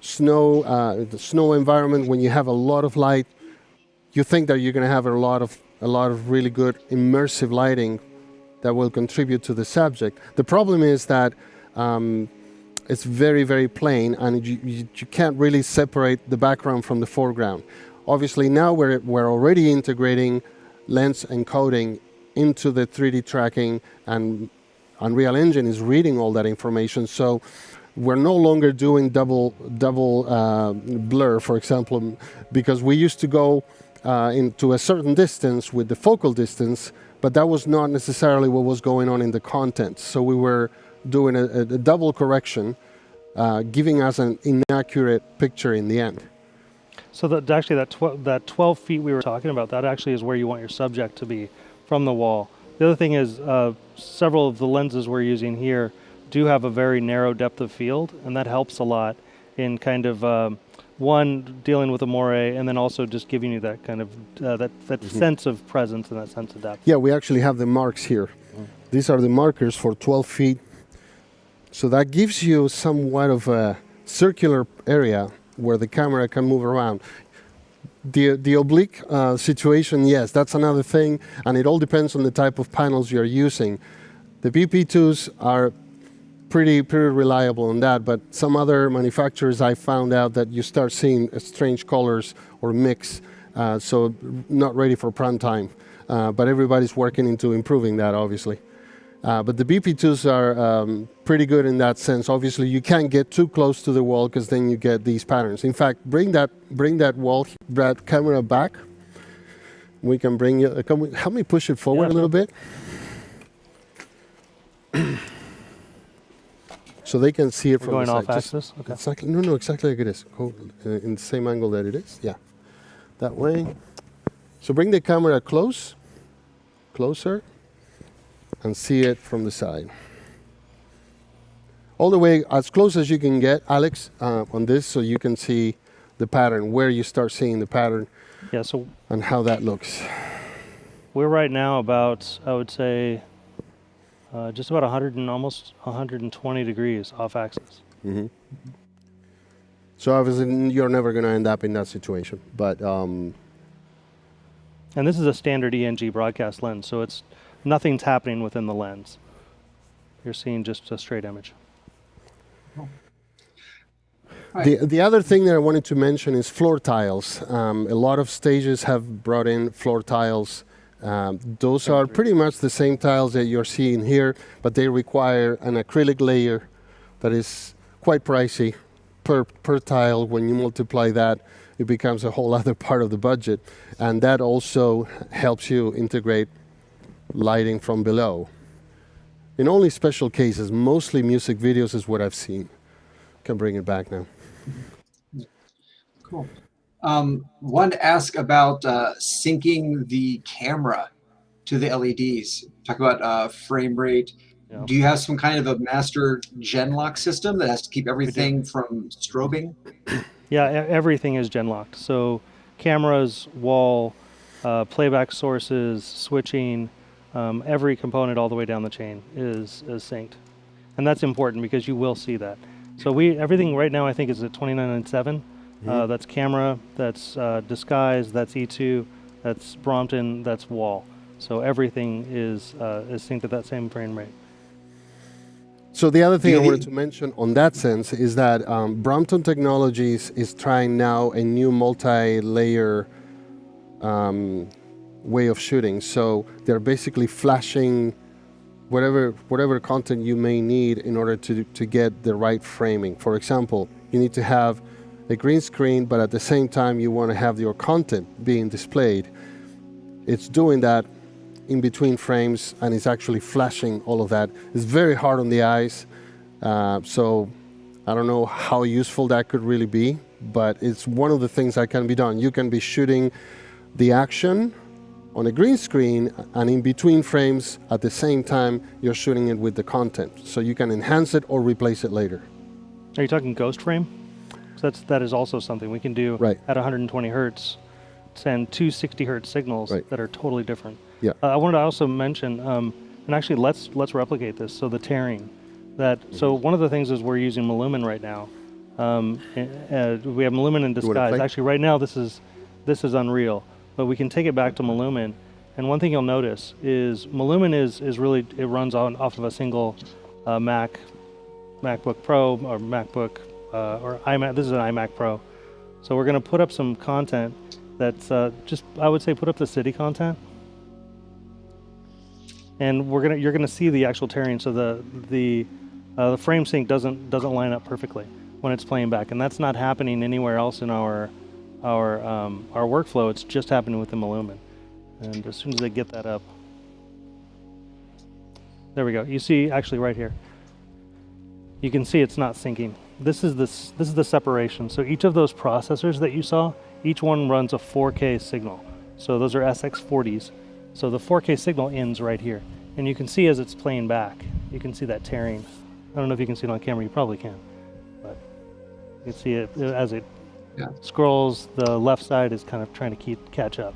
The snow environment, when you have a lot of light, you think that you're going to have a lot of really good immersive lighting that will contribute to the subject. The problem is that it's very, very plain, and you can't really separate the background from the foreground. Obviously, now we're already integrating lens encoding into the 3D tracking, and Unreal Engine is reading all that information. So we're no longer doing double blur, for example, because we used to go into a certain distance with the focal distance, but that was not necessarily what was going on in the content. So we were doing a double correction, giving us an inaccurate picture in the end. So that 12 feet we were talking about, that actually is where you want your subject to be from the wall. The other thing is several of the lenses we're using here do have a very narrow depth of field, and that helps a lot in kind of one, dealing with a Moiré, and then also just giving you that kind of that sense of presence and that sense of depth. Yeah, we actually have the marks here. These are the markers for 12 feet. So that gives you somewhat of a circular area where the camera can move around. The oblique situation, yes, that's another thing, and it all depends on the type of panels you're using. The BP2s are pretty reliable on that, but some other manufacturers I found out that you start seeing strange colors or mix, so not ready for prime time. But everybody's working into improving that, obviously. But the BP2s are pretty good in that sense. Obviously, you can't get too close to the wall because then you get these patterns. In fact, bring that camera back. We can bring you. Help me push it forward a little bit, so they can see it from going the off side. axis. Okay. Exactly. No, exactly like it is. Go in the same angle that it is. Yeah, that way. So bring the camera closer, and see it from the side. All the way as close as you can get, Alex, on this, so you can see the pattern, where you start seeing the pattern. Yeah. So and how that looks. we're right now about, I would say, just about 100 and almost 120 degrees off axis. Mm-hmm. So obviously you're never going to end up in that situation, but and this is a standard ENG broadcast lens, so it's nothing's happening within the lens. You're seeing just a straight image. The other thing that I wanted to mention is floor tiles. A lot of stages have brought in floor tiles. Those are pretty much the same tiles that you're seeing here, but they require an acrylic layer that is quite pricey per tile. When you multiply that, it becomes a whole other part of the budget. And that also helps you integrate lighting from below. In only special cases, mostly music videos is what I've seen. Can bring it back now. Cool. Wanted to ask about syncing the camera to the LEDs. Talk about frame rate. Yeah. Do you have some kind of a master Genlock system that has to keep everything from strobing? Yeah, everything is Genlocked. So cameras, wall, playback sources, switching, every component all the way down the chain is synced. And that's important because you will see that. So everything right now I think is at 2997. That's camera, that's disguise, that's E2, that's Brompton, that's wall. So everything is synced at that same frame rate. So the other thing I wanted to mention on that sense is that Brompton Technologies is trying now a new multi-layer way of shooting. So they're basically flashing whatever content you may need in order to get the right framing. For example, you need to have a green screen, but at the same time you want to have your content being displayed. It's doing that in between frames, and it's actually flashing all of that. It's very hard on the eyes, so I don't know how useful that could really be, but it's one of the things that can be done. You can be shooting the action on a green screen, and in between frames at the same time you're shooting it with the content, so you can enhance it or replace it later. Are you talking ghost frame? So that is also something we can do at 120 hertz, send two 60 hertz signals that are totally different. Yeah. I wanted to also mention, and actually let's replicate this. So the tearing, so one of the things is we're using Malumin right now. We have Malumin in disguise. Actually, right now this is Unreal, but we can take it back to Malumin. And one thing you'll notice is Malumin is really, it runs off of a single MacBook Pro or MacBook or iMac. This is an iMac Pro. So we're going to put up some content that's I would say put up the city content. And you're gonna see the actual tearing. So the frame sync doesn't line up perfectly when it's playing back, and that's not happening anywhere else in our workflow. It's just happening with the Malumin. And as soon as they get that up, there we go. You see actually right here. You can see it's not syncing. This is the separation. So each of those processors that you saw, each one runs a 4K signal. So those are SX40s. So the 4K signal ends right here. And you can see as it's playing back, you can see that tearing. I don't know if you can see it on camera, you probably can. But you can see it as it scrolls, the left side is kind of trying to catch up.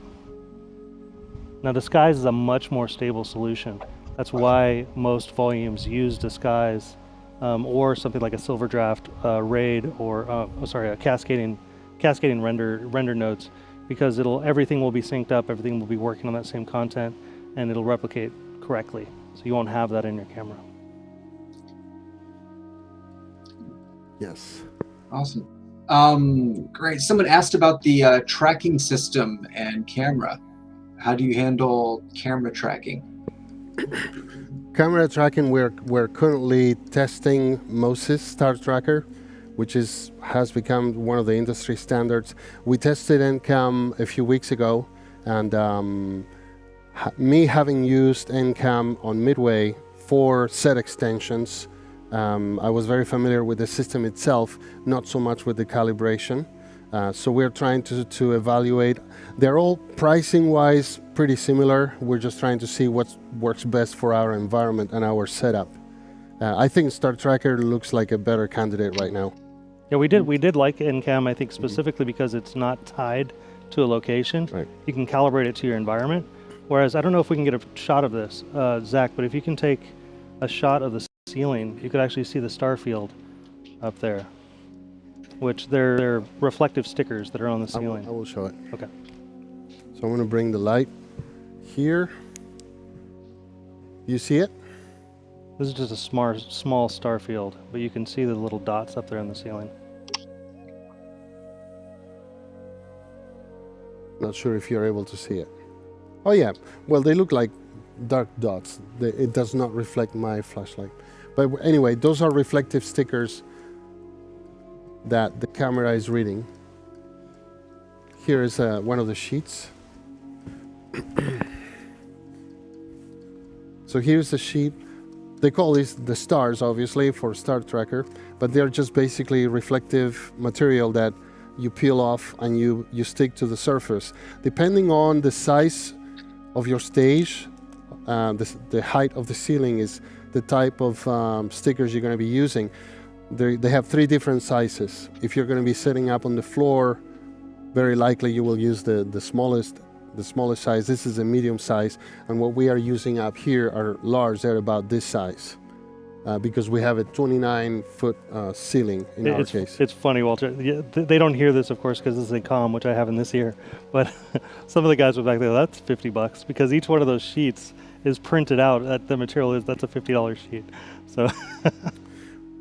Now disguise is a much more stable solution. That's why most volumes use disguise or something like a Silver Draft RAID or a cascading render nodes, because everything will be synced up, everything will be working on that same content, and it'll replicate correctly. So you won't have that in your camera. Yes. Awesome. Great. Someone asked about the tracking system and camera. How do you handle camera tracking? Camera tracking, we're currently testing Moses Star Tracker, which has become one of the industry standards. We tested NCAM a few weeks ago, and me having used NCAM on Midway for set extensions, I was very familiar with the system itself, not so much with the calibration. So we're trying to evaluate. They're all pricing-wise pretty similar. We're just trying to see what works best for our environment and our setup. I think Star Tracker looks like a better candidate right now. Yeah, we did like NCAM, I think, specifically because it's not tied to a location. Right. You can calibrate it to your environment. Whereas, I don't know if we can get a shot of this, Zach, but if you can take a shot of the ceiling, you could actually see the star field up there, which they're reflective stickers that are on the ceiling. I will show it. Okay. So I'm going to bring the light here. You see it? This is just a small star field, but you can see the little dots up there on the ceiling. Not sure if you're able to see it. Oh yeah, well they look like dark dots. It does not reflect my flashlight. But anyway, those are reflective stickers that the camera is reading. Here is one of the sheets. So here's the sheet. They call these the stars, obviously, for Star Tracker, but they're just basically reflective material that you peel off and you stick to the surface. Depending on the size of your stage, the height of the ceiling is the type of stickers you're going to be using. They have 3 different sizes. If you're going to be setting up on the floor, very likely you will use the smallest size. This is a medium size, and what we are using up here are large. They're about this size because we have a 29-foot ceiling in our case. It's funny, Walter. Yeah, they don't hear this, of course, because this is a comm, which I have in this ear. But some of the guys were back there, that's $50 because each one of those sheets is printed out. The material that's a $50 sheet. So.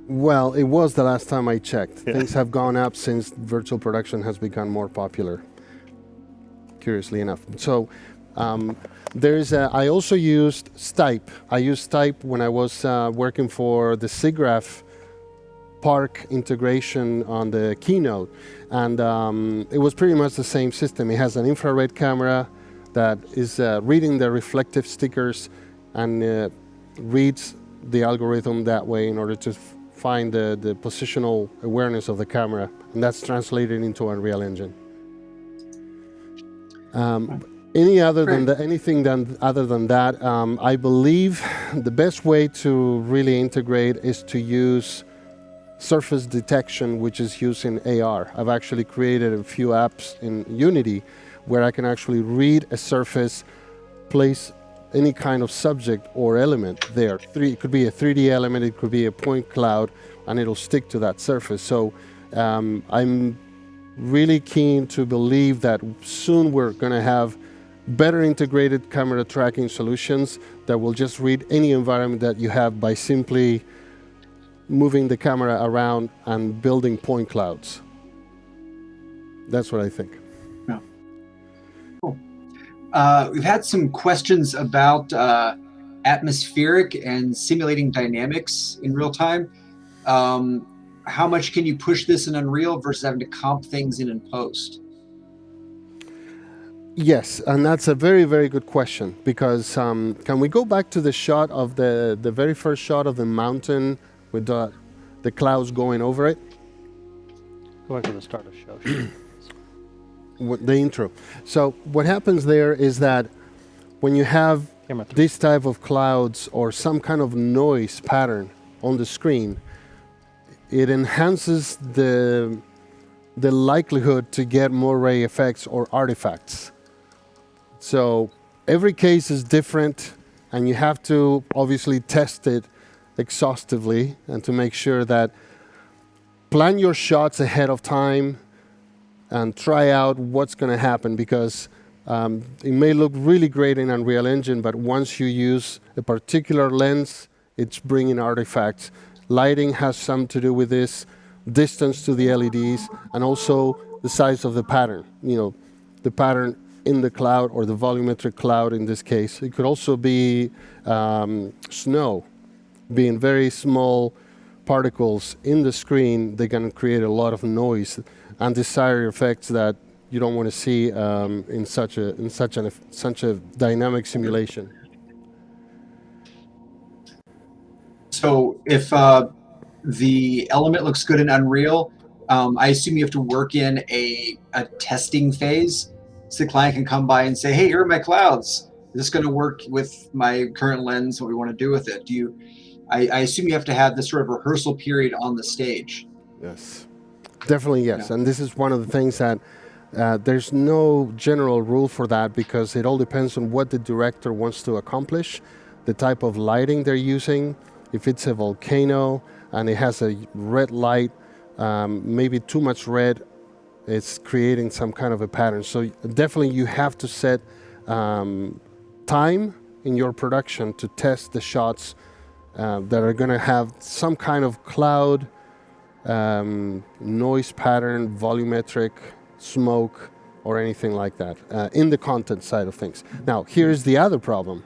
Well, it was the last time I checked. Yeah. Things have gone up since virtual production has become more popular, curiously enough. So I also used Stipe. I used Stipe when I was working for the SIGGRAPH Park integration on the Keynote. And it was pretty much the same system. It has an infrared camera that is reading the reflective stickers and reads the algorithm that way in order to find the positional awareness of the camera, and that's translated into Unreal Engine. Anything other than that, I believe the best way to really integrate is to use surface detection, which is used in AR. I've actually created a few apps in Unity where I can actually read a surface, place any kind of subject or element there. It could be a 3D element, it could be a point cloud, and it'll stick to that surface. So I'm really keen to believe that soon we're going to have better integrated camera tracking solutions that will just read any environment that you have by simply moving the camera around and building point clouds. That's what I think. Yeah. Cool. We've had some questions about atmospheric and simulating dynamics in real time. How much can you push this in Unreal versus having to comp things in post? Yes, and that's a very, very good question, because can we go back to the shot of the very first shot of the mountain with the clouds going over it? Go back to the start of show. The intro. So what happens there is that when you have this type of clouds or some kind of noise pattern on the screen, it enhances the likelihood to get Moiré effects or artifacts. So every case is different, and you have to obviously test it exhaustively and to make sure that plan your shots ahead of time and try out what's going to happen, because it may look really great in Unreal Engine, but once you use a particular lens, it's bringing artifacts. Lighting has some to do with this, distance to the LEDs, and also the size of the pattern. You know, the pattern in the cloud or the volumetric cloud in this case. It could also be snow, being very small particles in the screen. They can create a lot of noise, undesired effects that you don't want to see in such a dynamic simulation. So if the element looks good in Unreal, I assume you have to work in a testing phase, so the client can come by and say, hey, here are my clouds. Is this going to work with my current lens, what we want to do with it? I assume you have to have this sort of rehearsal period on the stage. Yes, definitely yes. Yeah. And this is one of the things that there's no general rule for that, because it all depends on what the director wants to accomplish, the type of lighting they're using. If it's a volcano and it has a red light, maybe too much red, it's creating some kind of a pattern. So definitely you have to set time in your production to test the shots that are going to have some kind of cloud, noise pattern, volumetric, smoke, or anything like that in the content side of things. Now, here's the other problem.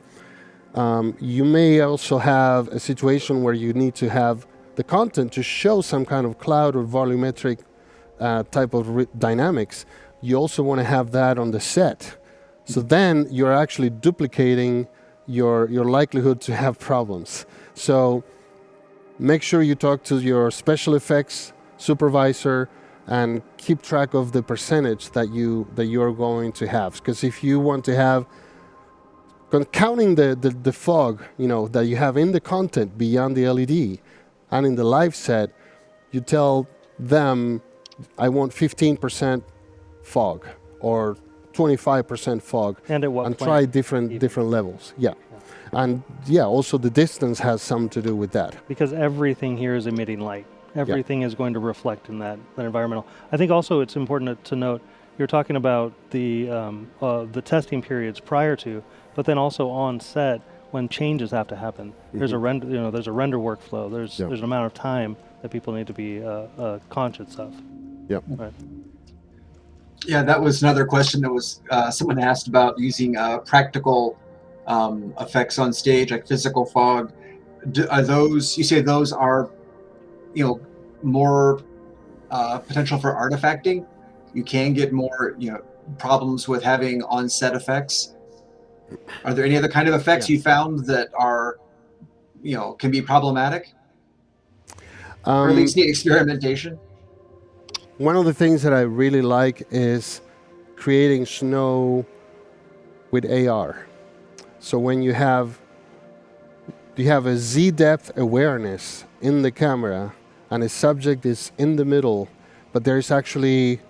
You may also have a situation where you need to have the content to show some kind of cloud or volumetric type of dynamics. You also want to have that on the set. So then you're actually duplicating your likelihood to have problems. So make sure you talk to your special effects supervisor and keep track of the percentage that you're going to have. Because if you want to have, counting the fog, that you have in the content beyond the LED and in the live set, you tell them, I want 15% fog or 25% fog, And at what and point try different levels. Yeah. And yeah, also the distance has something to do with that. Because everything here is emitting light. Everything is going to reflect in that environmental. I think also it's important to note, you're talking about the testing periods prior to, but then also on set when changes have to happen. There's a render, there's a render workflow. There's an amount of time that people need to be conscious of. Yep. Right. Yeah, that was another question that was someone asked about using practical effects on stage, like physical fog. Are those, you say those are, more potential for artifacting? You can get more, problems with having on-set effects. Are there any other kind of effects you found that are, can be problematic? Or at least need experimentation? One of the things that I really like is creating snow with AR. So when you have a Z-depth awareness in the camera and a subject is in the middle, but there's actually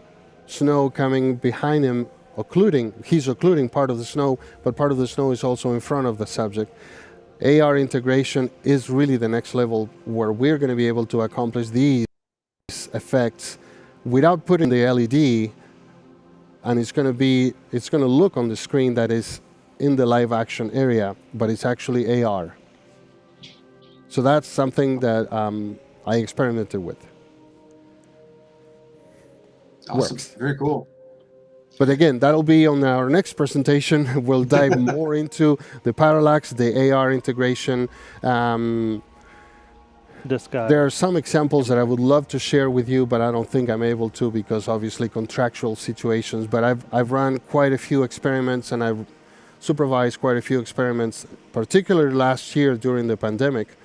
snow coming behind him, he's occluding part of the snow, but part of the snow is also in front of the subject. AR integration is really the next level where we're going to be able to accomplish these effects without putting the LED, and it's going to look on the screen that is in the live action area, but it's actually AR. So that's something that I experimented with. Awesome. Works. Very cool. But again, that'll be on our next presentation. We'll dive more into the parallax, the AR integration. There are some examples that I would love to share with you, but I don't think I'm able to because obviously contractual situations. But I've run quite a few experiments and I've supervised quite a few experiments, particularly last year during the pandemic,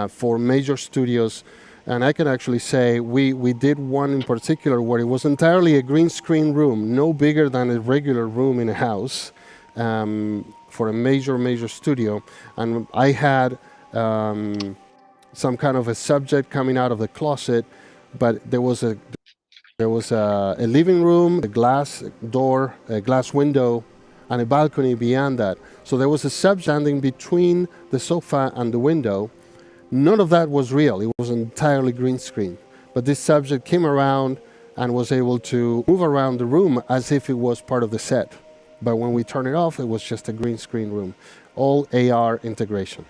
for major studios. And I can actually say we did one in particular where it was entirely a green screen room, no bigger than a regular room in a house, for a major studio. And I had some kind of a subject coming out of the closet, but there was a living room, a glass door, a glass window, and a balcony beyond that. So there was a subject standing between the sofa and the window. None of that was real. It was entirely green screen. But this subject came around and was able to move around the room as if it was part of the set. But when we turned it off, it was just a green screen room. All AR integration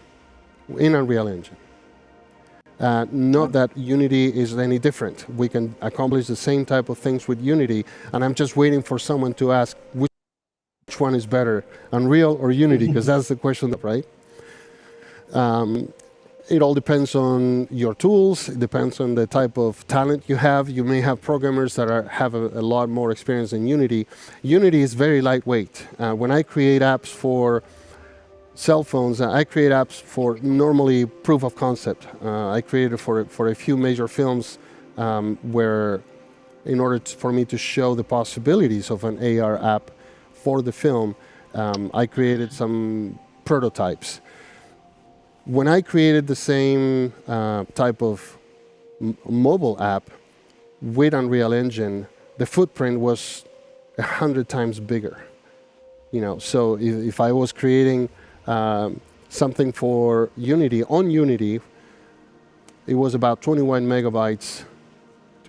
in Unreal Engine. Not that Unity is any different. We can accomplish the same type of things with Unity, and I'm just waiting for someone to ask which one is better, Unreal or Unity? Because that's the question, right? It all depends on your tools. It depends on the type of talent you have. You may have programmers that have a lot more experience in Unity. Unity is very lightweight. When I create apps for cell phones, I create apps for normally proof of concept. I created for a few major films where, in order for me to show the possibilities of an AR app for the film, I created some prototypes. When I created the same type of mobile app with Unreal Engine, the footprint was 100 times bigger. So if I was creating something for Unity, on Unity, it was about 21 megabytes,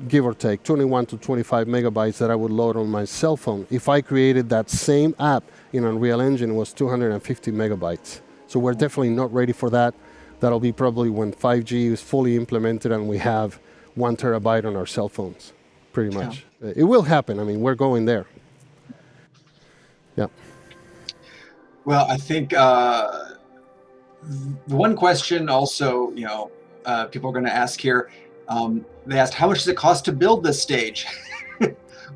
give or take, 21 to 25 megabytes that I would load on my cell phone. If I created that same app in Unreal Engine, it was 250 megabytes. So we're definitely not ready for that. That'll be probably when 5G is fully implemented and we have 1 terabyte on our cell phones, pretty much. Yeah. It will happen. I mean, we're going there. Yeah. Well, I think the one question also, people are going to ask here, they asked, how much does it cost to build this stage?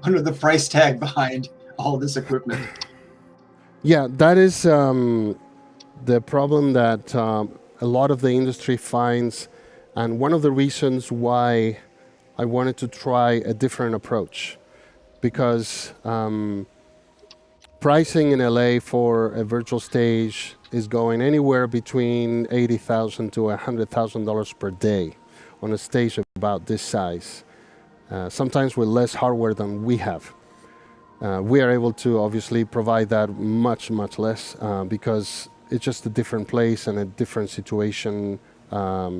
Under the price tag behind all this equipment. Yeah, that is the problem that a lot of the industry finds, and one of the reasons why I wanted to try a different approach, because pricing in LA for a virtual stage is going anywhere between $80,000 to $100,000 per day on a stage about this size, sometimes with less hardware than we have. We are able to obviously provide that much, much less because it's just a different place and a different situation, a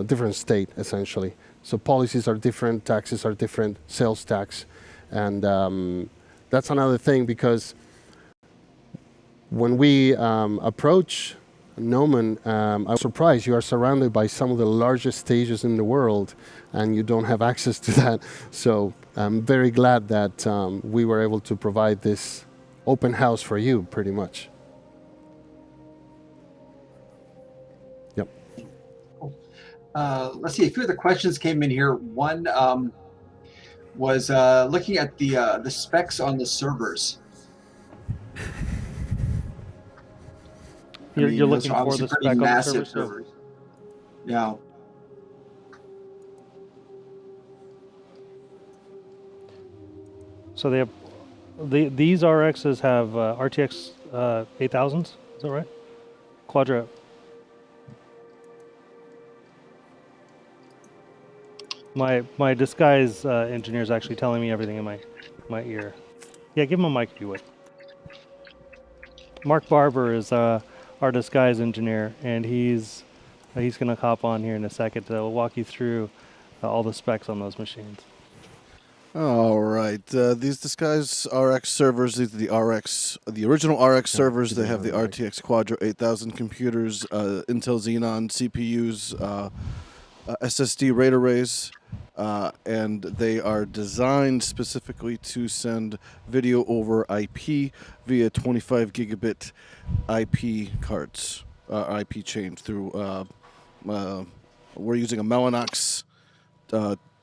different state essentially. So policies are different, taxes are different, sales tax, and that's another thing, because when we approach Nomen, I was surprised. You are surrounded by some of the largest stages in the world, and you don't have access to that. So I'm very glad that we were able to provide this open house for you, pretty much. Yep. Cool. Let's see, a few of the questions came in here. One was looking at the specs on the servers. You're looking for the spec on the servers? Yeah. So they have these RXs have RTX 8000s. Is that right? Quadro. My disguise engineer is actually telling me everything in my ear. Yeah, give him a mic if you would. Mark Barber is our disguise engineer, and he's going to hop on here in a second to walk you through all the specs on those machines. All right, these disguise RX servers, these are the original RX servers. They have the RTX Quadro 8000 computers, Intel Xenon CPUs, SSD RAID arrays, and they are designed specifically to send video over IP via 25 gigabit IP cards, IP chain through. We're using a Mellanox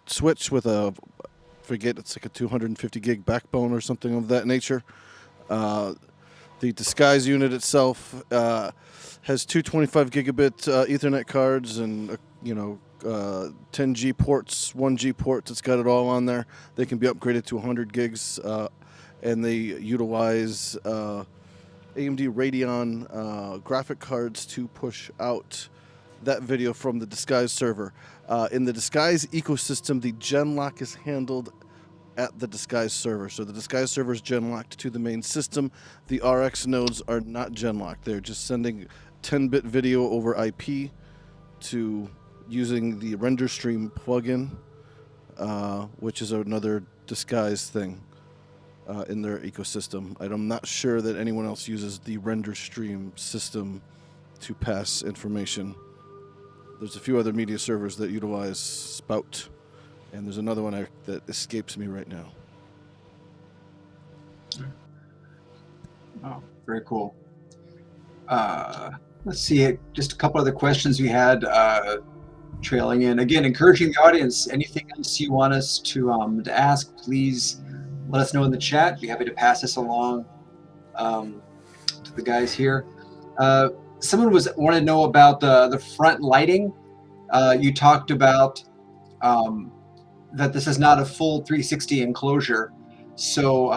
switch with it's like a 250 gig backbone or something of that nature. The disguise unit itself has two 25 gigabit Ethernet cards and 10G ports, 1G ports. It's got it all on there. They can be upgraded to 100 gigs, and they utilize AMD Radeon graphic cards to push out that video from the disguise server. In the disguise ecosystem, the Genlock is handled at the disguise server. So the disguise server is Genlocked to the main system. The RX nodes are not Genlocked. They're just sending 10-bit video over IP to using the render stream plugin, which is another disguise thing in their ecosystem. I'm not sure that anyone else uses the render stream system to pass information. There's a few other media servers that utilize Spout, and there's another one that escapes me right now. Oh, very cool. Let's see, just a couple other questions we had trailing in. Again, encouraging the audience, anything else you want us to ask, please let us know in the chat. Be happy to pass this along to the guys here. Someone wanted to know about the front lighting. You talked about that this is not a full 360 enclosure. So,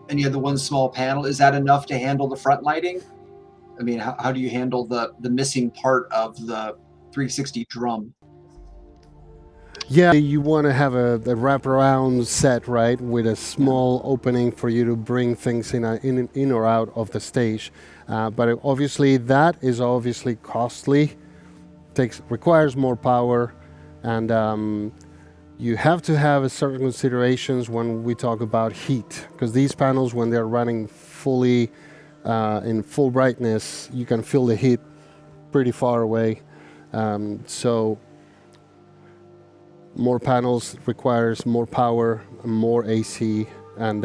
and you have the one small panel. Is that enough to handle the front lighting? I mean, how do you handle the missing part of the 360 drum? Yeah, you want to have a wraparound set, right, with a small opening for you to bring things in or out of the stage. But obviously, that is obviously costly, requires more power, and you have to have certain considerations when we talk about heat, because these panels, when they're running fully in full brightness, you can feel the heat pretty far away. So more panels requires more power, more AC, and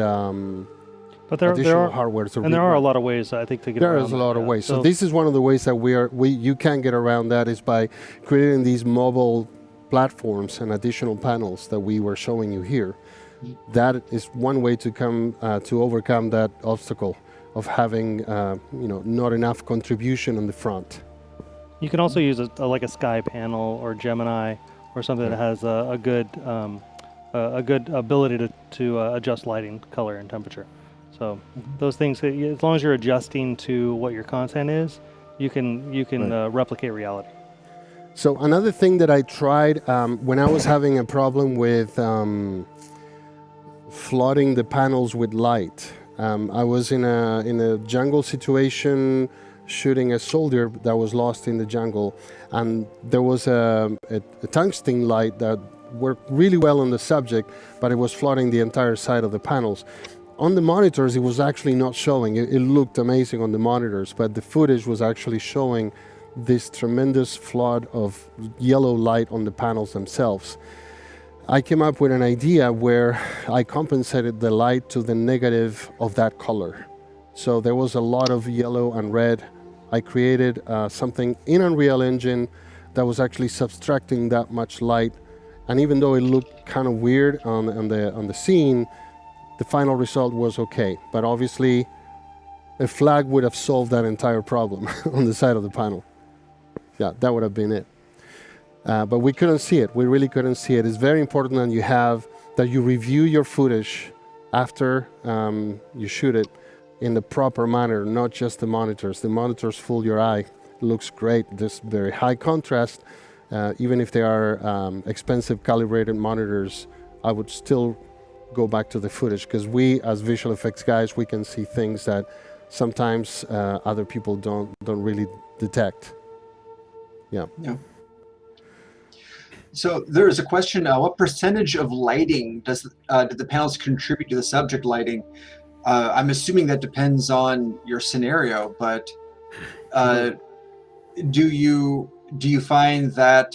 but there are hardware. And there are a lot of ways, I think, to get around that. There is a lot of ways. So this is one of the ways that you can get around that, is by creating these mobile platforms and additional panels that we were showing you here. That is one way to overcome that obstacle of having not enough contribution on the front. You can also use like a sky panel or Gemini or something that has a good ability to adjust lighting, color, and temperature. So those things, as long as you're adjusting to what your content is, you can replicate reality. So another thing that I tried when I was having a problem with flooding the panels with light, I was in a jungle situation, shooting a soldier that was lost in the jungle, and there was a tungsten light that worked really well on the subject, but it was flooding the entire side of the panels. On the monitors, it was actually not showing. It looked amazing on the monitors, but the footage was actually showing this tremendous flood of yellow light on the panels themselves. I came up with an idea where I compensated the light to the negative of that color. So there was a lot of yellow and red. I created something in Unreal Engine that was actually subtracting that much light. And even though it looked kind of weird on the scene, the final result was okay. But obviously, a flag would have solved that entire problem on the side of the panel. Yeah, that would have been it. But we couldn't see it. We really couldn't see it. It's very important that you review your footage after you shoot it in the proper manner, not just the monitors. The monitors fool your eye. It looks great. There's very high contrast. Even if they are expensive calibrated monitors, I would still go back to the footage, because we, as visual effects guys, we can see things that sometimes other people don't really detect. Yeah. So there is a question, what percentage of lighting do the panels contribute to the subject lighting? I'm assuming that depends on your scenario, but do you find that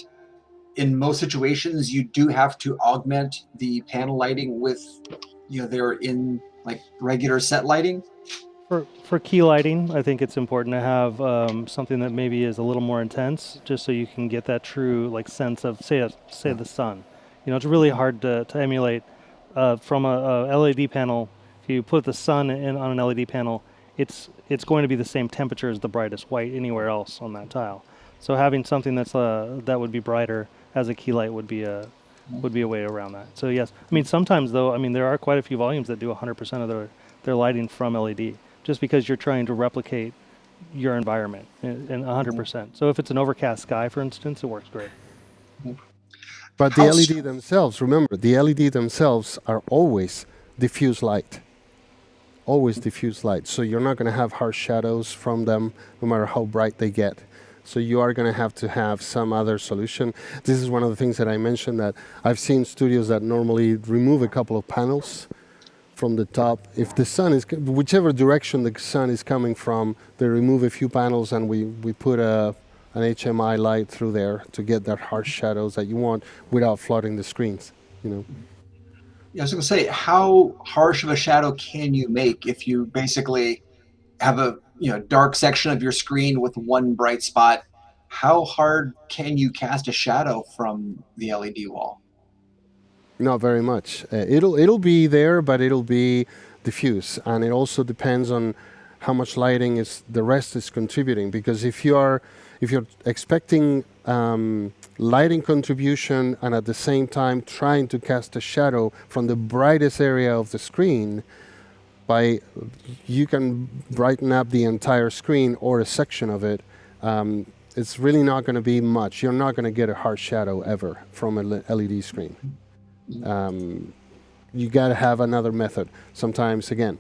in most situations you do have to augment the panel lighting with, they're in like regular set lighting? For key lighting, I think it's important to have something that maybe is a little more intense, just so you can get that true sense of say the sun. It's really hard to emulate from a LED panel. If you put the sun on an LED panel, it's going to be the same temperature as the brightest white anywhere else on that tile. So having something that would be brighter as a key light would be a way around that. So yes, sometimes though, there are quite a few volumes that do 100% of their lighting from LED. Just because you're trying to replicate your environment in 100%. So if it's an overcast sky, for instance, it works great. But the LED themselves, remember, the LED themselves are always diffuse light. Always diffuse light. So you're not going to have harsh shadows from them, no matter how bright they get. So you are going to have some other solution. This is one of the things that I mentioned, that I've seen studios that normally remove a couple of panels from the top. If the sun is, whichever direction the sun is coming from, they remove a few panels, and we put an HMI light through there to get that harsh shadows that you want without flooding the screens. Yeah, I was going to say, how harsh of a shadow can you make if you basically have a dark section of your screen with one bright spot, how hard can you cast a shadow from the LED wall? Not very much. It'll be there, but it'll be diffuse, and it also depends on how much lighting the rest is contributing. Because if you're expecting lighting contribution and at the same time trying to cast a shadow from the brightest area of the screen, you can brighten up the entire screen or a section of it. It's really not going to be much. You're not going to get a hard shadow ever from an LED screen. You got to have another method. Sometimes, again,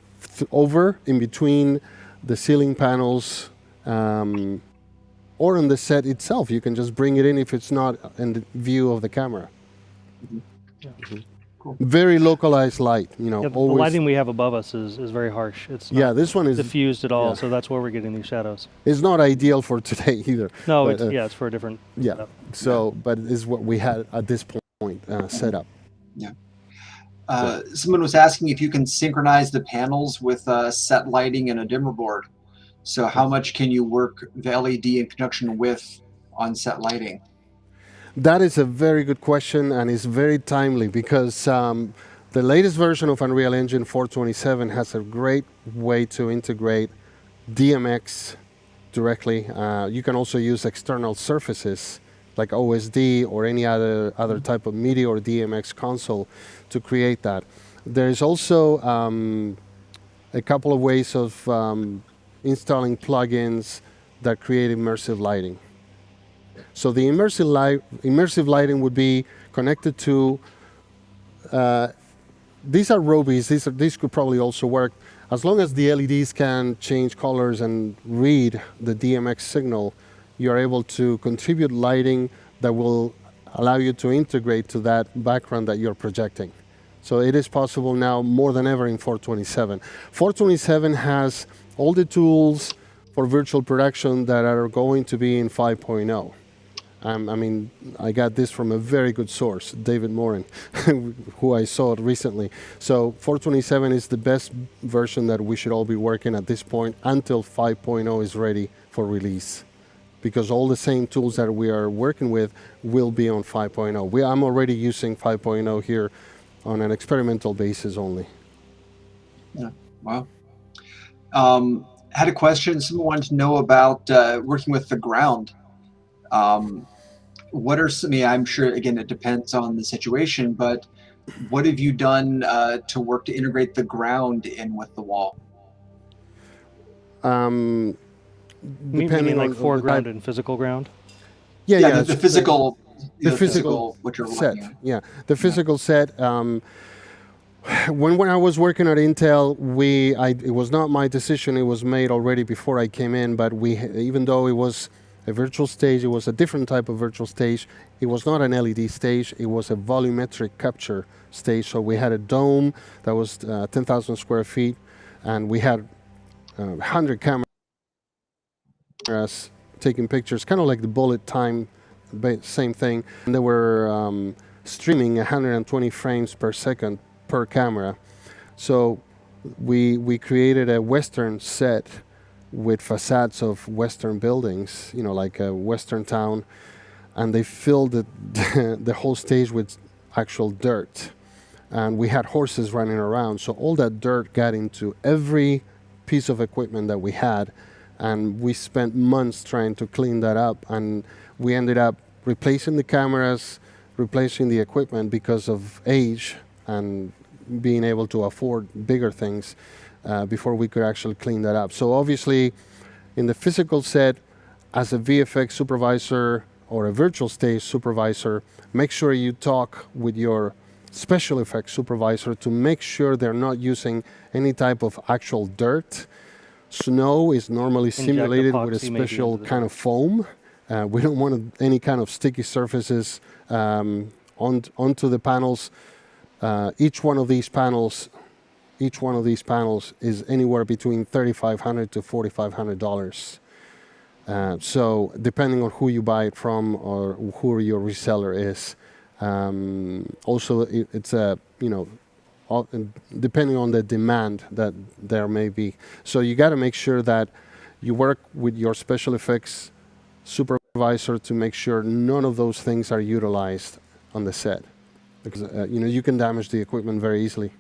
in between the ceiling panels or on the set itself. You can just bring it in if it's not in the view of the camera. Cool. Very localized light. The lighting we have above us is very harsh. It's not this one is diffused at all, so that's where we're getting these shadows. It's not ideal for today either. No, it's for a different setup. But it's what we had at this point set up. Yeah. Someone was asking if you can synchronize the panels with set lighting and a dimmer board. So how much can you work the LED in conjunction with on set lighting? That is a very good question, and it's very timely because the latest version of Unreal Engine 427 has a great way to integrate DMX directly. You can also use external surfaces like OSD or any other type of media or DMX console to create that. There's also a couple of ways of installing plugins that create immersive lighting. So the immersive lighting would be connected to, these are Robies, these could probably also work. As long as the LEDs can change colors and read the DMX signal, you're able to contribute lighting that will allow you to integrate to that background that you're projecting. So it is possible now more than ever in 427. 427 has all the tools for virtual production that are going to be in 5.0. I got this from a very good source, David Moiré, who I saw recently. So 427 is the best version that we should all be working at this point until 5.0 is ready for release. Because all the same tools that we are working with will be on 5.0. I'm already using 5.0 here on an experimental basis only. Yeah, wow. Had a question. Someone wanted to know about working with the ground. What are some, I'm sure, again, it depends on the situation, but what have you done to work to integrate the ground in with the wall? Meaning like foreground and physical ground? Yeah, the physical, the physical, what you're set. looking at. Yeah, the physical set. When I was working at Intel, it was not my decision. It was made already before I came in. But even though it was a virtual stage, it was a different type of virtual stage. It was not an LED stage. It was a volumetric capture stage. So we had a dome that was 10,000 square feet, and we had 100 cameras taking pictures, kind of like the bullet time, same thing. And they were streaming 120 frames per second per camera. So we created a Western set with facades of Western buildings, like a Western town, and they filled the whole stage with actual dirt. And we had horses running around, so all that dirt got into every piece of equipment that we had, and we spent months trying to clean that up, and we ended up replacing the cameras, replacing the equipment because of age and being able to afford bigger things before we could actually clean that up. So obviously, in the physical set, as a VFX supervisor or a virtual stage supervisor, make sure you talk with your special effects supervisor to make sure they're not using any type of actual dirt. Snow is normally simulated with a special kind of foam. We don't want any kind of sticky surfaces onto the panels. Each one of these panels is anywhere between $3,500 to $4,500. So depending on who you buy it from or who your reseller is. Also, it's depending on the demand that there may be. So you got to make sure that you work with your special effects supervisor to make sure none of those things are utilized on the set, because you can damage the equipment very easily.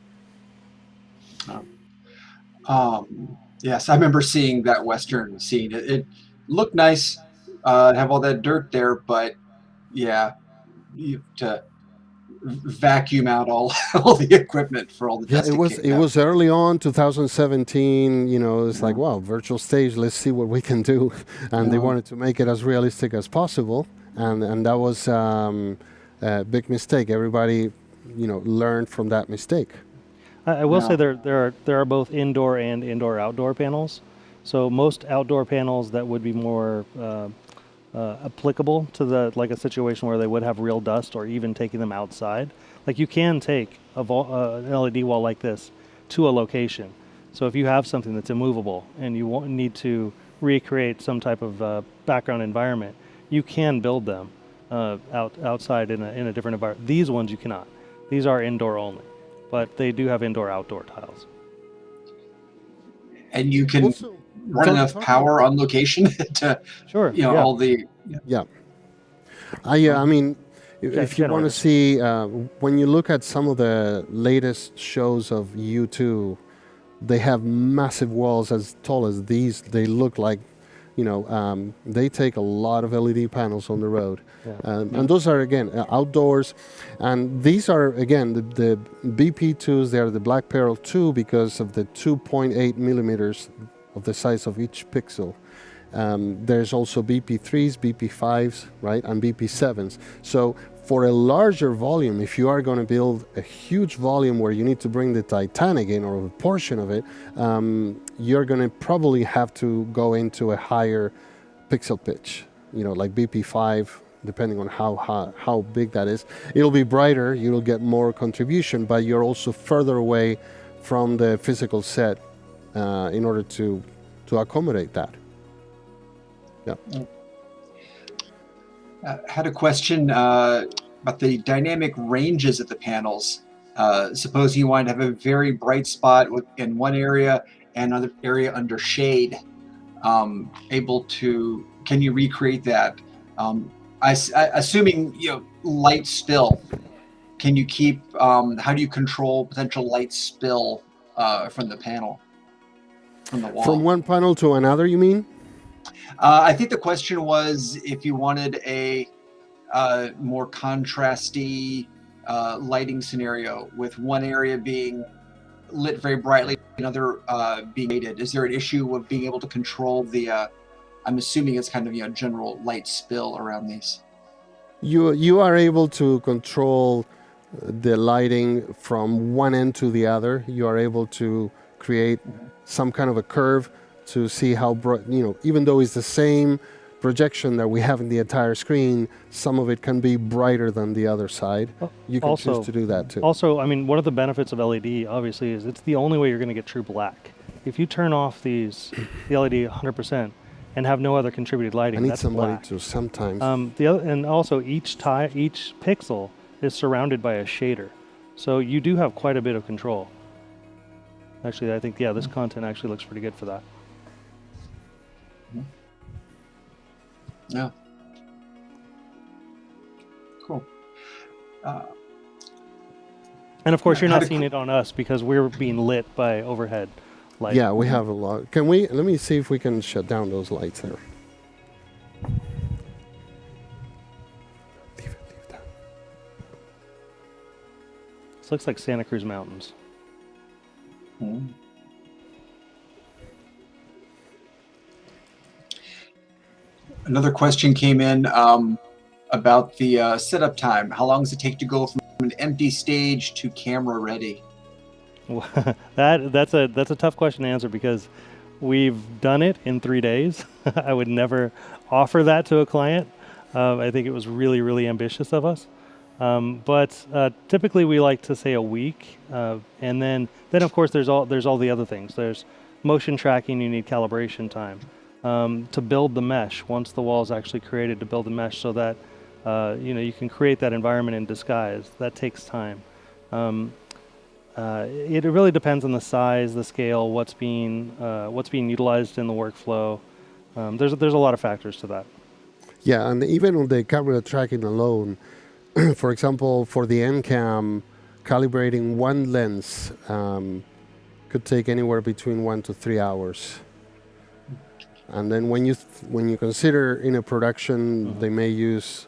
Yes, I remember seeing that Western scene. It looked nice, have all that dirt there, but yeah, you have to vacuum out all the equipment for all the dust. It was early on 2017. It's like, wow, virtual stage, let's see what we can do. And they wanted to make it as realistic as possible, and that was a big mistake. Everybody learned from that mistake. I will say there are both indoor and outdoor panels. So most outdoor panels that would be more applicable to a situation where they would have real dust, or even taking them outside. Like, you can take an LED wall like this to a location. So if you have something that's immovable and you need to recreate some type of background environment, you can build them outside in a different environment. These ones you cannot. These are indoor only, but they do have indoor-outdoor tiles. And you can run enough power on location to, all the... Yeah. I mean, if you want to see, when you look at some of the latest shows of U2, they have massive walls as tall as these. They look like, they take a lot of LED panels on the road. Yeah. And those are, again, outdoors. And these are, again, the BP2s. They are the Black Pearl 2 because of the 2.8 millimeters of the size of each pixel. There's also BP3s, BP5s, right, and BP7s. So for a larger volume, if you are going to build a huge volume where you need to bring the Titanic in, or a portion of it, you're going to probably have to go into a higher pixel pitch, like BP5, depending on how big that is. It'll be brighter, you'll get more contribution, but you're also further away from the physical set in order to accommodate that. Yeah. Had a question about the dynamic ranges of the panels. Suppose you want to have a very bright spot in one area and another area under shade. Can you recreate that? Assuming light spill, can you keep? How do you control potential light spill from the panel, from the wall? From one panel to another, you mean? I think the question was if you wanted a more contrasty lighting scenario, with one area being lit very brightly, another being shaded. Is there an issue of being able to control the? I'm assuming it's kind of general light spill around these. You are able to control the lighting from one end to the other. You are able to create some kind of a curve to see how bright, even though it's the same projection that we have in the entire screen, some of it can be brighter than the other side. You can choose to do that too. Also, I mean, one of the benefits of LED, obviously, is it's the only way you're going to get true black. If you turn off the LED 100% and have no other contributed lighting, that's somebody black. to sometimes. And also each pixel is surrounded by a shader, so you do have quite a bit of control. Actually, I think this content actually looks pretty good for that. Yeah. Cool. And of course, you're not seeing it on us because we're being lit by overhead light. Yeah, we have a lot. Let me see if we can shut down those lights there. Leave that. This looks like Santa Cruz Mountains. Another question came in about the setup time. How long does it take to go from an empty stage to camera ready? That's a tough question to answer because we've done it in 3 days. I would never offer that to a client. I think it was really, really ambitious of us. But typically we like to say a week, and then of course there's all the other things. There's motion tracking. You need calibration time. To build the mesh, once the wall is actually created, to build the mesh so that you can create that environment in disguise. That takes time. It really depends on the size, the scale, what's being utilized in the workflow. There's a lot of factors to that. Yeah, and even on the camera tracking alone, for example, for the NCAM, calibrating one lens could take anywhere between 1 to 3 hours. And then when you consider in a production, they may use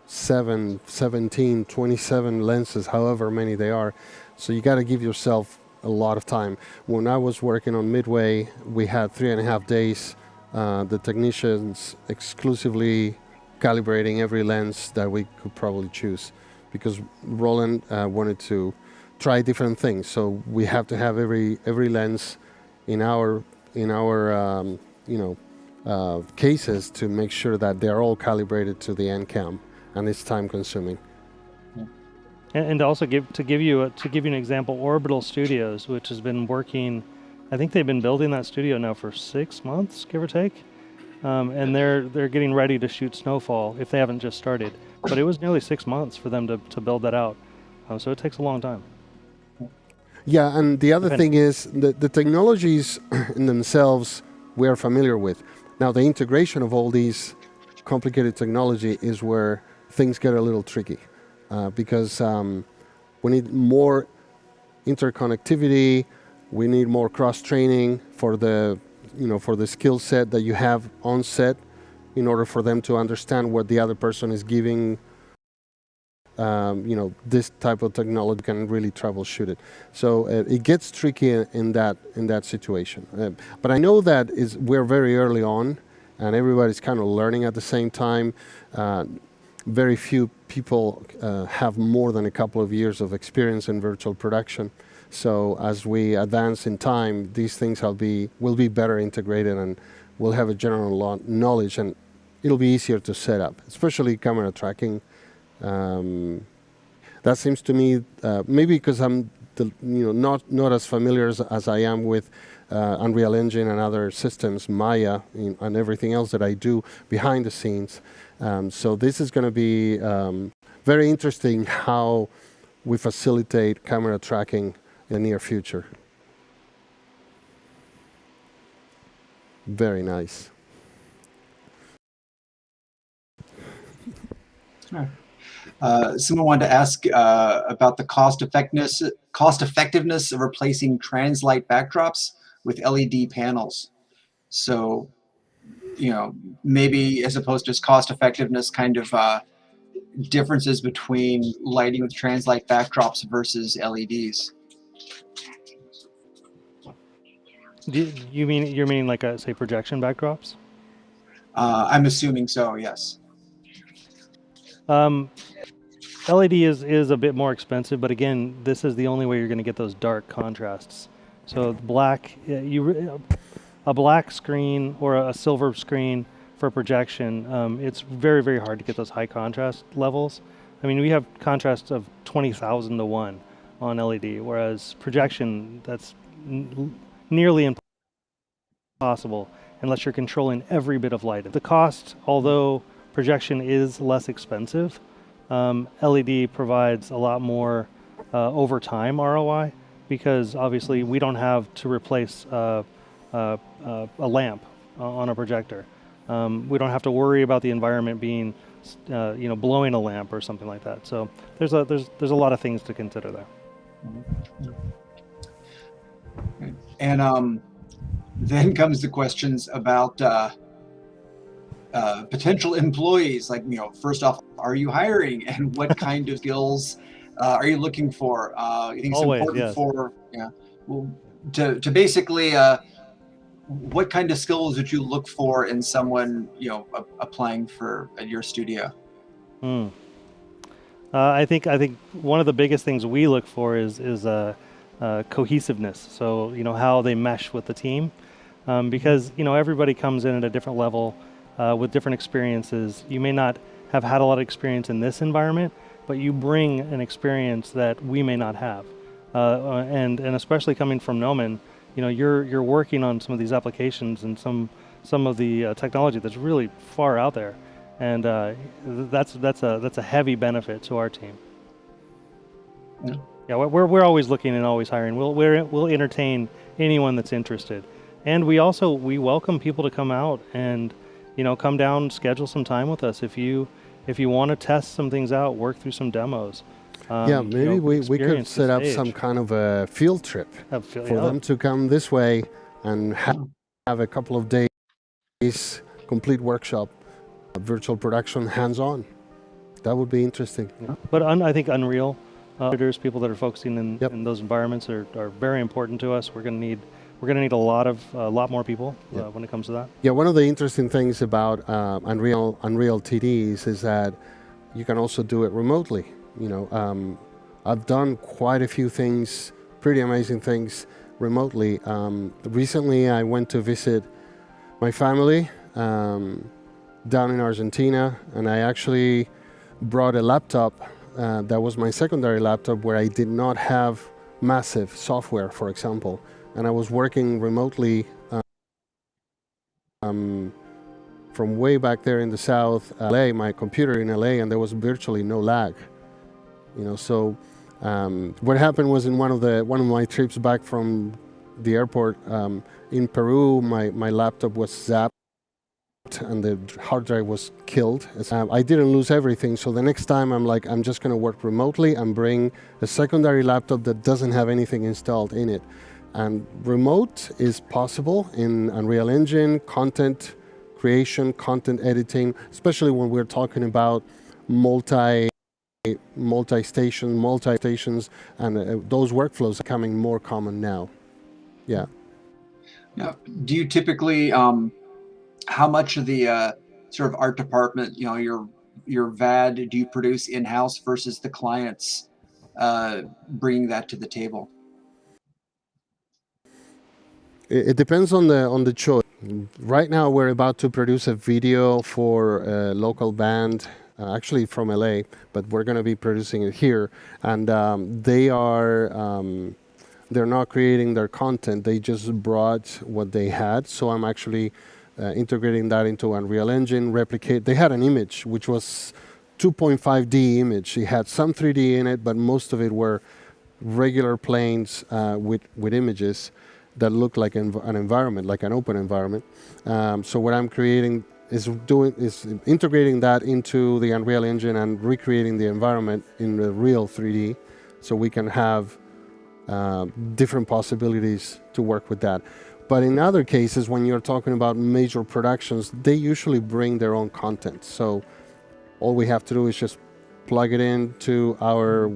7, 17, 27 lenses, however many they are. So you got to give yourself a lot of time. When I was working on Midway, we had 3.5 days. The technicians exclusively calibrating every lens that we could probably choose, because Roland wanted to try different things. So we have to have every lens in our cases to make sure that they are all calibrated to the NCAM, and it's time consuming. And also to give you an example, Orbital Studios, which has been working, I think they've been building that studio now for 6 months, give or take, and they're getting ready to shoot Snowfall if they haven't just started. But it was nearly 6 months for them to build that out, so it takes a long time. Yeah, and the other thing is the technologies in themselves we are familiar with. Now the integration of all these complicated technology is where things get a little tricky. Because we need more interconnectivity, we need more cross-training for the skill set that you have on set, in order for them to understand what the other person is giving. This type of technology can really troubleshoot it. So it gets tricky in that situation. But I know that we're very early on, and everybody's kind of learning at the same time. Very few people have more than a couple of years of experience in virtual production. So as we advance in time, these things will be better integrated, and we'll have a general knowledge, and it'll be easier to set up, especially camera tracking. That seems to me, maybe because I'm not as familiar as I am with Unreal Engine and other systems, Maya, and everything else that I do behind the scenes. So this is going to be very interesting how we facilitate camera tracking in the near future. Very nice. Someone wanted to ask about the cost effectiveness of replacing trans-light backdrops with LED panels. So, maybe as opposed to just cost effectiveness, kind of differences between lighting with trans-light backdrops versus LEDs. You're meaning like say projection backdrops? I'm assuming so, yes. LED is a bit more expensive, but again, this is the only way you're going to get those dark contrasts. So black, a black screen or a silver screen for projection, it's very, very hard to get those high contrast levels. I mean, we have contrasts of 20,000 to 1 on LED, whereas projection, that's nearly impossible unless you're controlling every bit of light. The cost, although projection is less expensive, LED provides a lot more over time ROI, because obviously we don't have to replace a lamp on a projector. We don't have to worry about the environment being, blowing a lamp or something like that. So there's a lot of things to consider there. And then comes the questions about potential employees. Like, first off, are you hiring, and what kind of skills are you looking for? You think it's Always, important yes. for to basically what kind of skills would you look for in someone applying at your studio? I think one of the biggest things we look for is cohesiveness. So how they mesh with the team, because everybody comes in at a different level with different experiences. You may not have had a lot of experience in this environment, but you bring an experience that we may not have, and especially coming from Nomen, you're working on some of these applications and some of the technology that's really far out there, and that's a heavy benefit to our team. Yeah, we're always looking and always hiring. We'll entertain anyone that's interested, and we welcome people to come out and come down, schedule some time with us if you want to test some things out, work through some demos. Yeah, maybe we could set up some kind of a field trip for them to come this way and have a couple of days complete workshop, virtual production, hands-on. That would be interesting. Yeah. But I think Unreal editors, people that are focusing in those environments are very important to us. We're going to need a lot more people when it comes to that. Yeah, one of the interesting things about Unreal TDs is that you can also do it remotely. I've done quite a few things, pretty amazing things remotely. Recently, I went to visit my family down in Argentina, and I actually brought a laptop that was my secondary laptop where I did not have massive software, for example, and I was working remotely from way back there in the south, LA, my computer in LA, and there was virtually no lag. So what happened was in one of my trips back from the airport in Peru, my laptop was zapped and the hard drive was killed. I didn't lose everything, so the next time I'm just going to work remotely and bring a secondary laptop that doesn't have anything installed in it. And remote is possible in Unreal Engine, content creation, content editing, especially when we're talking about multi-stations, and those workflows are becoming more common now. Yeah. Now, do you typically, how much of the sort of art department, your VAD, do you produce in-house versus the clients bringing that to the table? It depends on the choice. Right now, we're about to produce a video for a local band, actually from LA, but we're going to be producing it here. And they're not creating their content. They just brought what they had. So I'm actually integrating that into Unreal Engine, replicate. They had an image which was 2.5D image. It had some 3D in it, but most of it were regular planes with images that look like an environment, like an open environment. So what I'm creating is integrating that into the Unreal Engine and recreating the environment in the real 3D, so we can have different possibilities to work with that. But in other cases, when you're talking about major productions, they usually bring their own content. So all we have to do is just plug it into our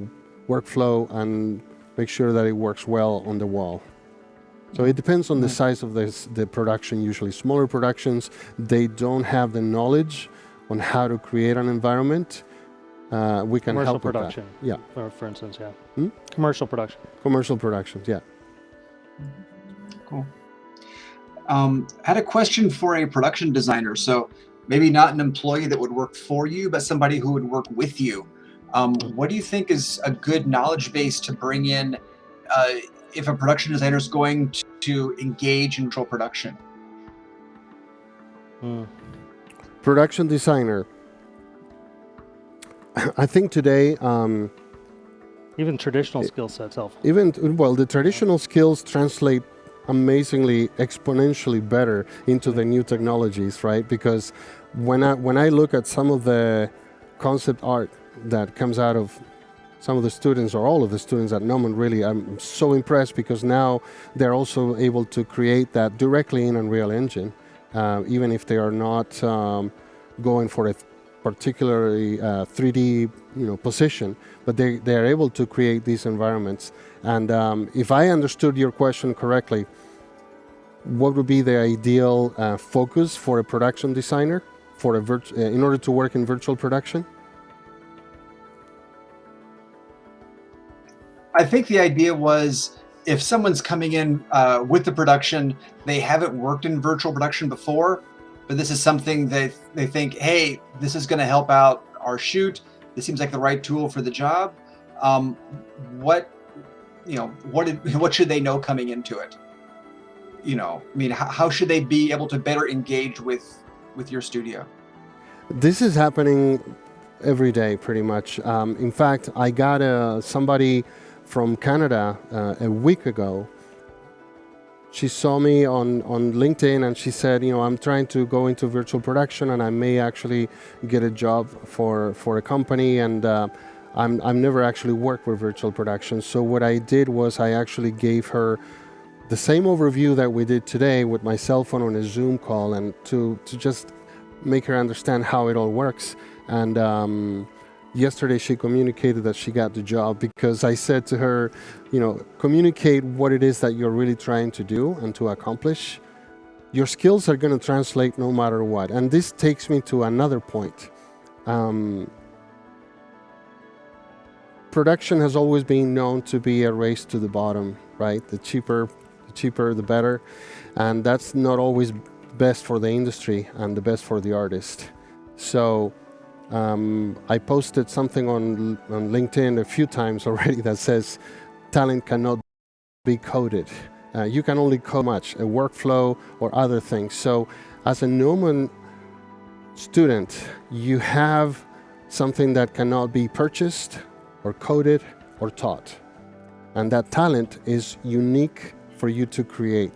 workflow and make sure that it works well on the wall. So it depends on the size of the production. Usually smaller productions, they don't have the knowledge on how to create an environment. We can help with that. Commercial production. Yeah. For instance, yeah. Commercial production. Commercial productions, yeah. Cool. I had a question for a production designer. So maybe not an employee that would work for you, but somebody who would work with you. What do you think is a good knowledge base to bring in if a production designer is going to engage in virtual production? Production designer. I think today, even traditional skill sets help. The traditional skills translate amazingly, exponentially better into the new technologies, right? Because when I look at some of the concept art that comes out of some of the students or all of the students at Nomen, really, I'm so impressed because now they're also able to create that directly in Unreal Engine, even if they are not going for a particularly 3D position, but they are able to create these environments. And if I understood your question correctly, what would be the ideal focus for a production designer in order to work in virtual production? I think the idea was if someone's coming in with the production, they haven't worked in virtual production before, but this is something that they think, hey, this is going to help out our shoot. This seems like the right tool for the job. What should they know coming into it? How should they be able to better engage with your studio? This is happening every day, pretty much. In fact, I got somebody from Canada a week ago. She saw me on LinkedIn and she said, you know, I'm trying to go into virtual production and I may actually get a job for a company, and I've never actually worked with virtual production. So what I did was I actually gave her the same overview that we did today with my cell phone on a Zoom call, and to just make her understand how it all works. And yesterday she communicated that she got the job, because I said to her, you know, communicate what it is that you're really trying to do and to accomplish. Your skills are going to translate no matter what. And this takes me to another point. Production has always been known to be a race to the bottom, right? The cheaper, the better. And that's not always best for the industry and the best for the artist. So I posted something on LinkedIn a few times already that says talent cannot be coded. You can only code much, a workflow or other things. So as a Neumann student, you have something that cannot be purchased or coded or taught. And that talent is unique for you to create.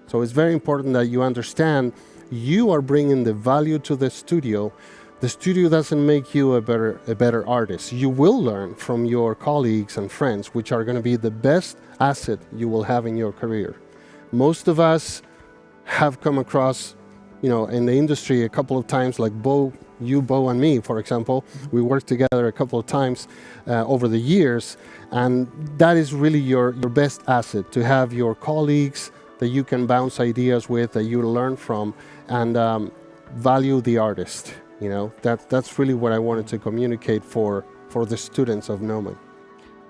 So it's very important that you understand you are bringing the value to the studio. The studio doesn't make you a better artist. You will learn from your colleagues and friends, which are going to be the best asset you will have in your career. Most of us have come across, you know, in the industry a couple of times, like Bo and me, for example. We worked together a couple of times over the years, and that is really your best asset, to have your colleagues that you can bounce ideas with, that you learn from, and value the artist. You know, that's really what I wanted to communicate for the students of Neumann.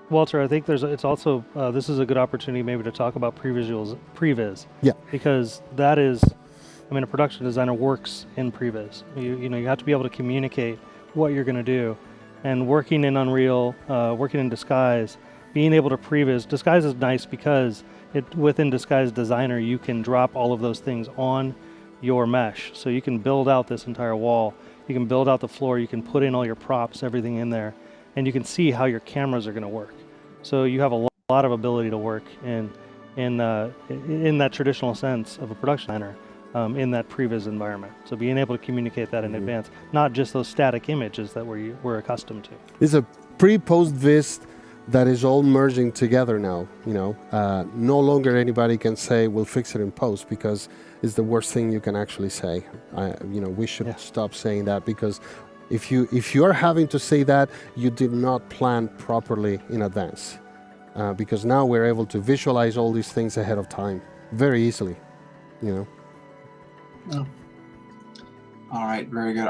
Walter, I think it's also, this is a good opportunity maybe to talk about Previs. Yeah. Because that is, I mean, a production designer works in Previs. You know, you have to be able to communicate what you're going to do. And working in Unreal, working in Disguise, being able to Previs. Disguise is nice because within Disguise Designer, you can drop all of those things on your mesh. So you can build out this entire wall. You can build out the floor. You can put in all your props, everything in there. And you can see how your cameras are going to work. So you have a lot of ability to work in that traditional sense of a production designer. In that Previs environment. So being able to communicate that in advance, not just those static images that we're accustomed to. It's a pre-post vis that is all merging together now. You know, no longer anybody can say we'll fix it in post, because it's the worst thing you can actually say. You know, we should stop saying that, because if you are having to say that, you did not plan properly in advance. Because now we're able to visualize all these things ahead of time very easily. You know. Oh. All right, very good.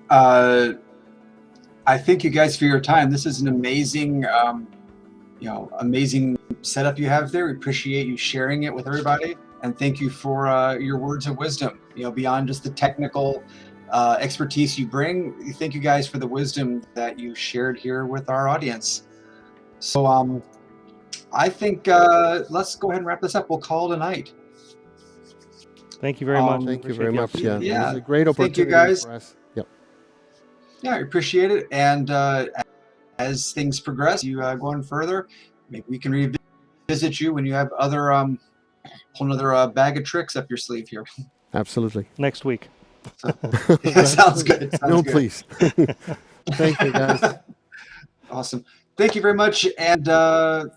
I thank you guys for your time. This is an amazing, you know, amazing setup you have there. We appreciate you sharing it with everybody, and thank you for your words of wisdom. You know, beyond just the technical expertise you bring, thank you guys for the wisdom that you shared here with our audience. So, I think let's go ahead and wrap this up. We'll call it a night. Thank you very much. Thank you very much. Yeah, it was a great opportunity. Thank you guys. For us. Yep. Yeah, I appreciate it. And as things progress, you going further, maybe we can revisit you when you have other whole another bag of tricks up your sleeve here. Absolutely. Next week. So, yeah, sounds good. Sounds good. Please. Thank you, guys. Awesome. Thank you very much, and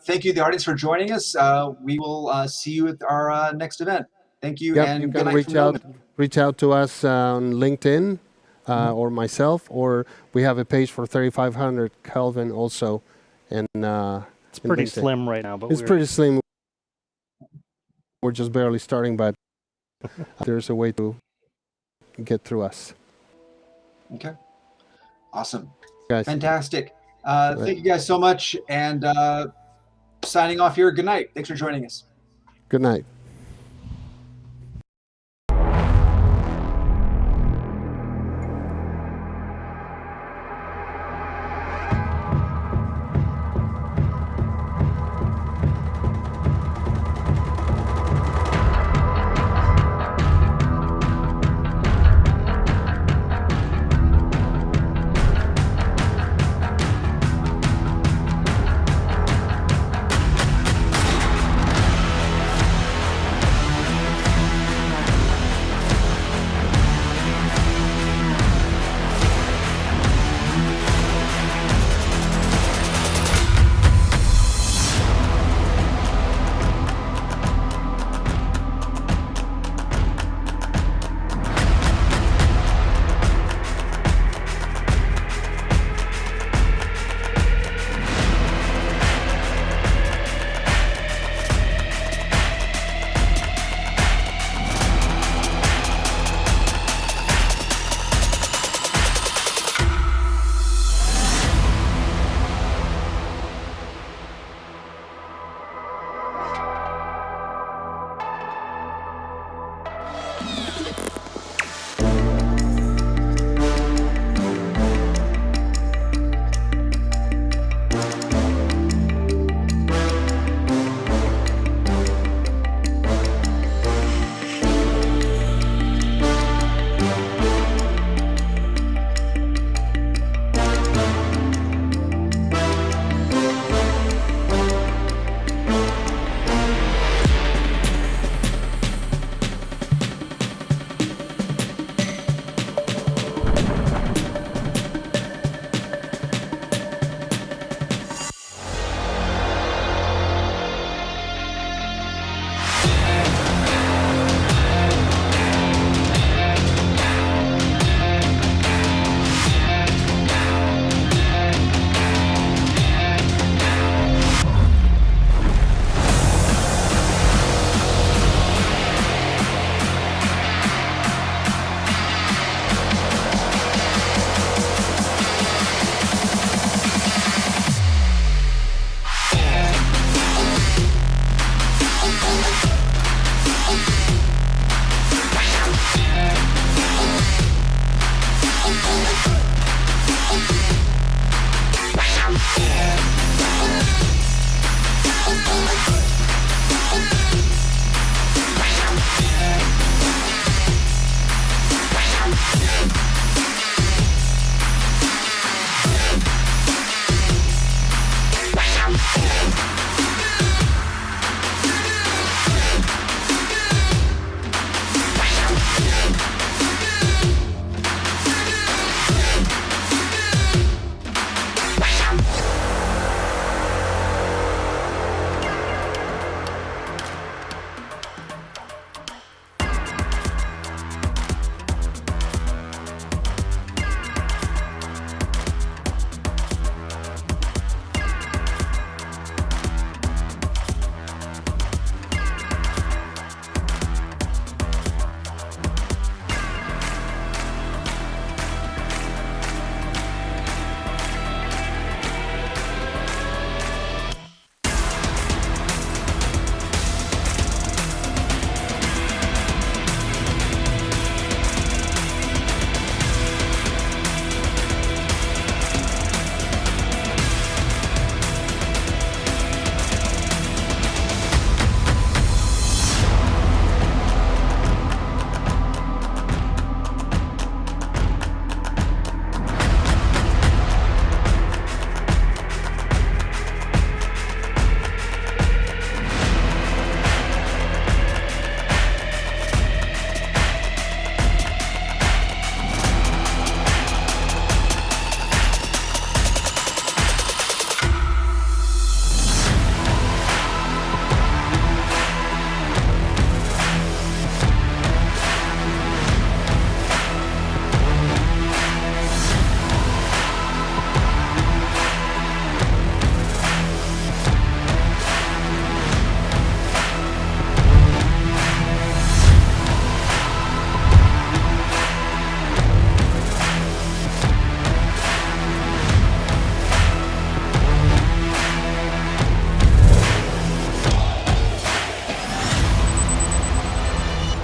thank you, the audience, for joining us. We will see you at our next event. Thank you, and you good can night reach out to us on LinkedIn or myself, or we have a page for 3500 Kelvin also. And it's pretty slim right now, but it's pretty slim. We're just barely starting, but there's a way to get through us. Okay. Awesome. Guys. Fantastic. Thank you guys so much, and signing off here. Good night. Thanks for joining us. Good night.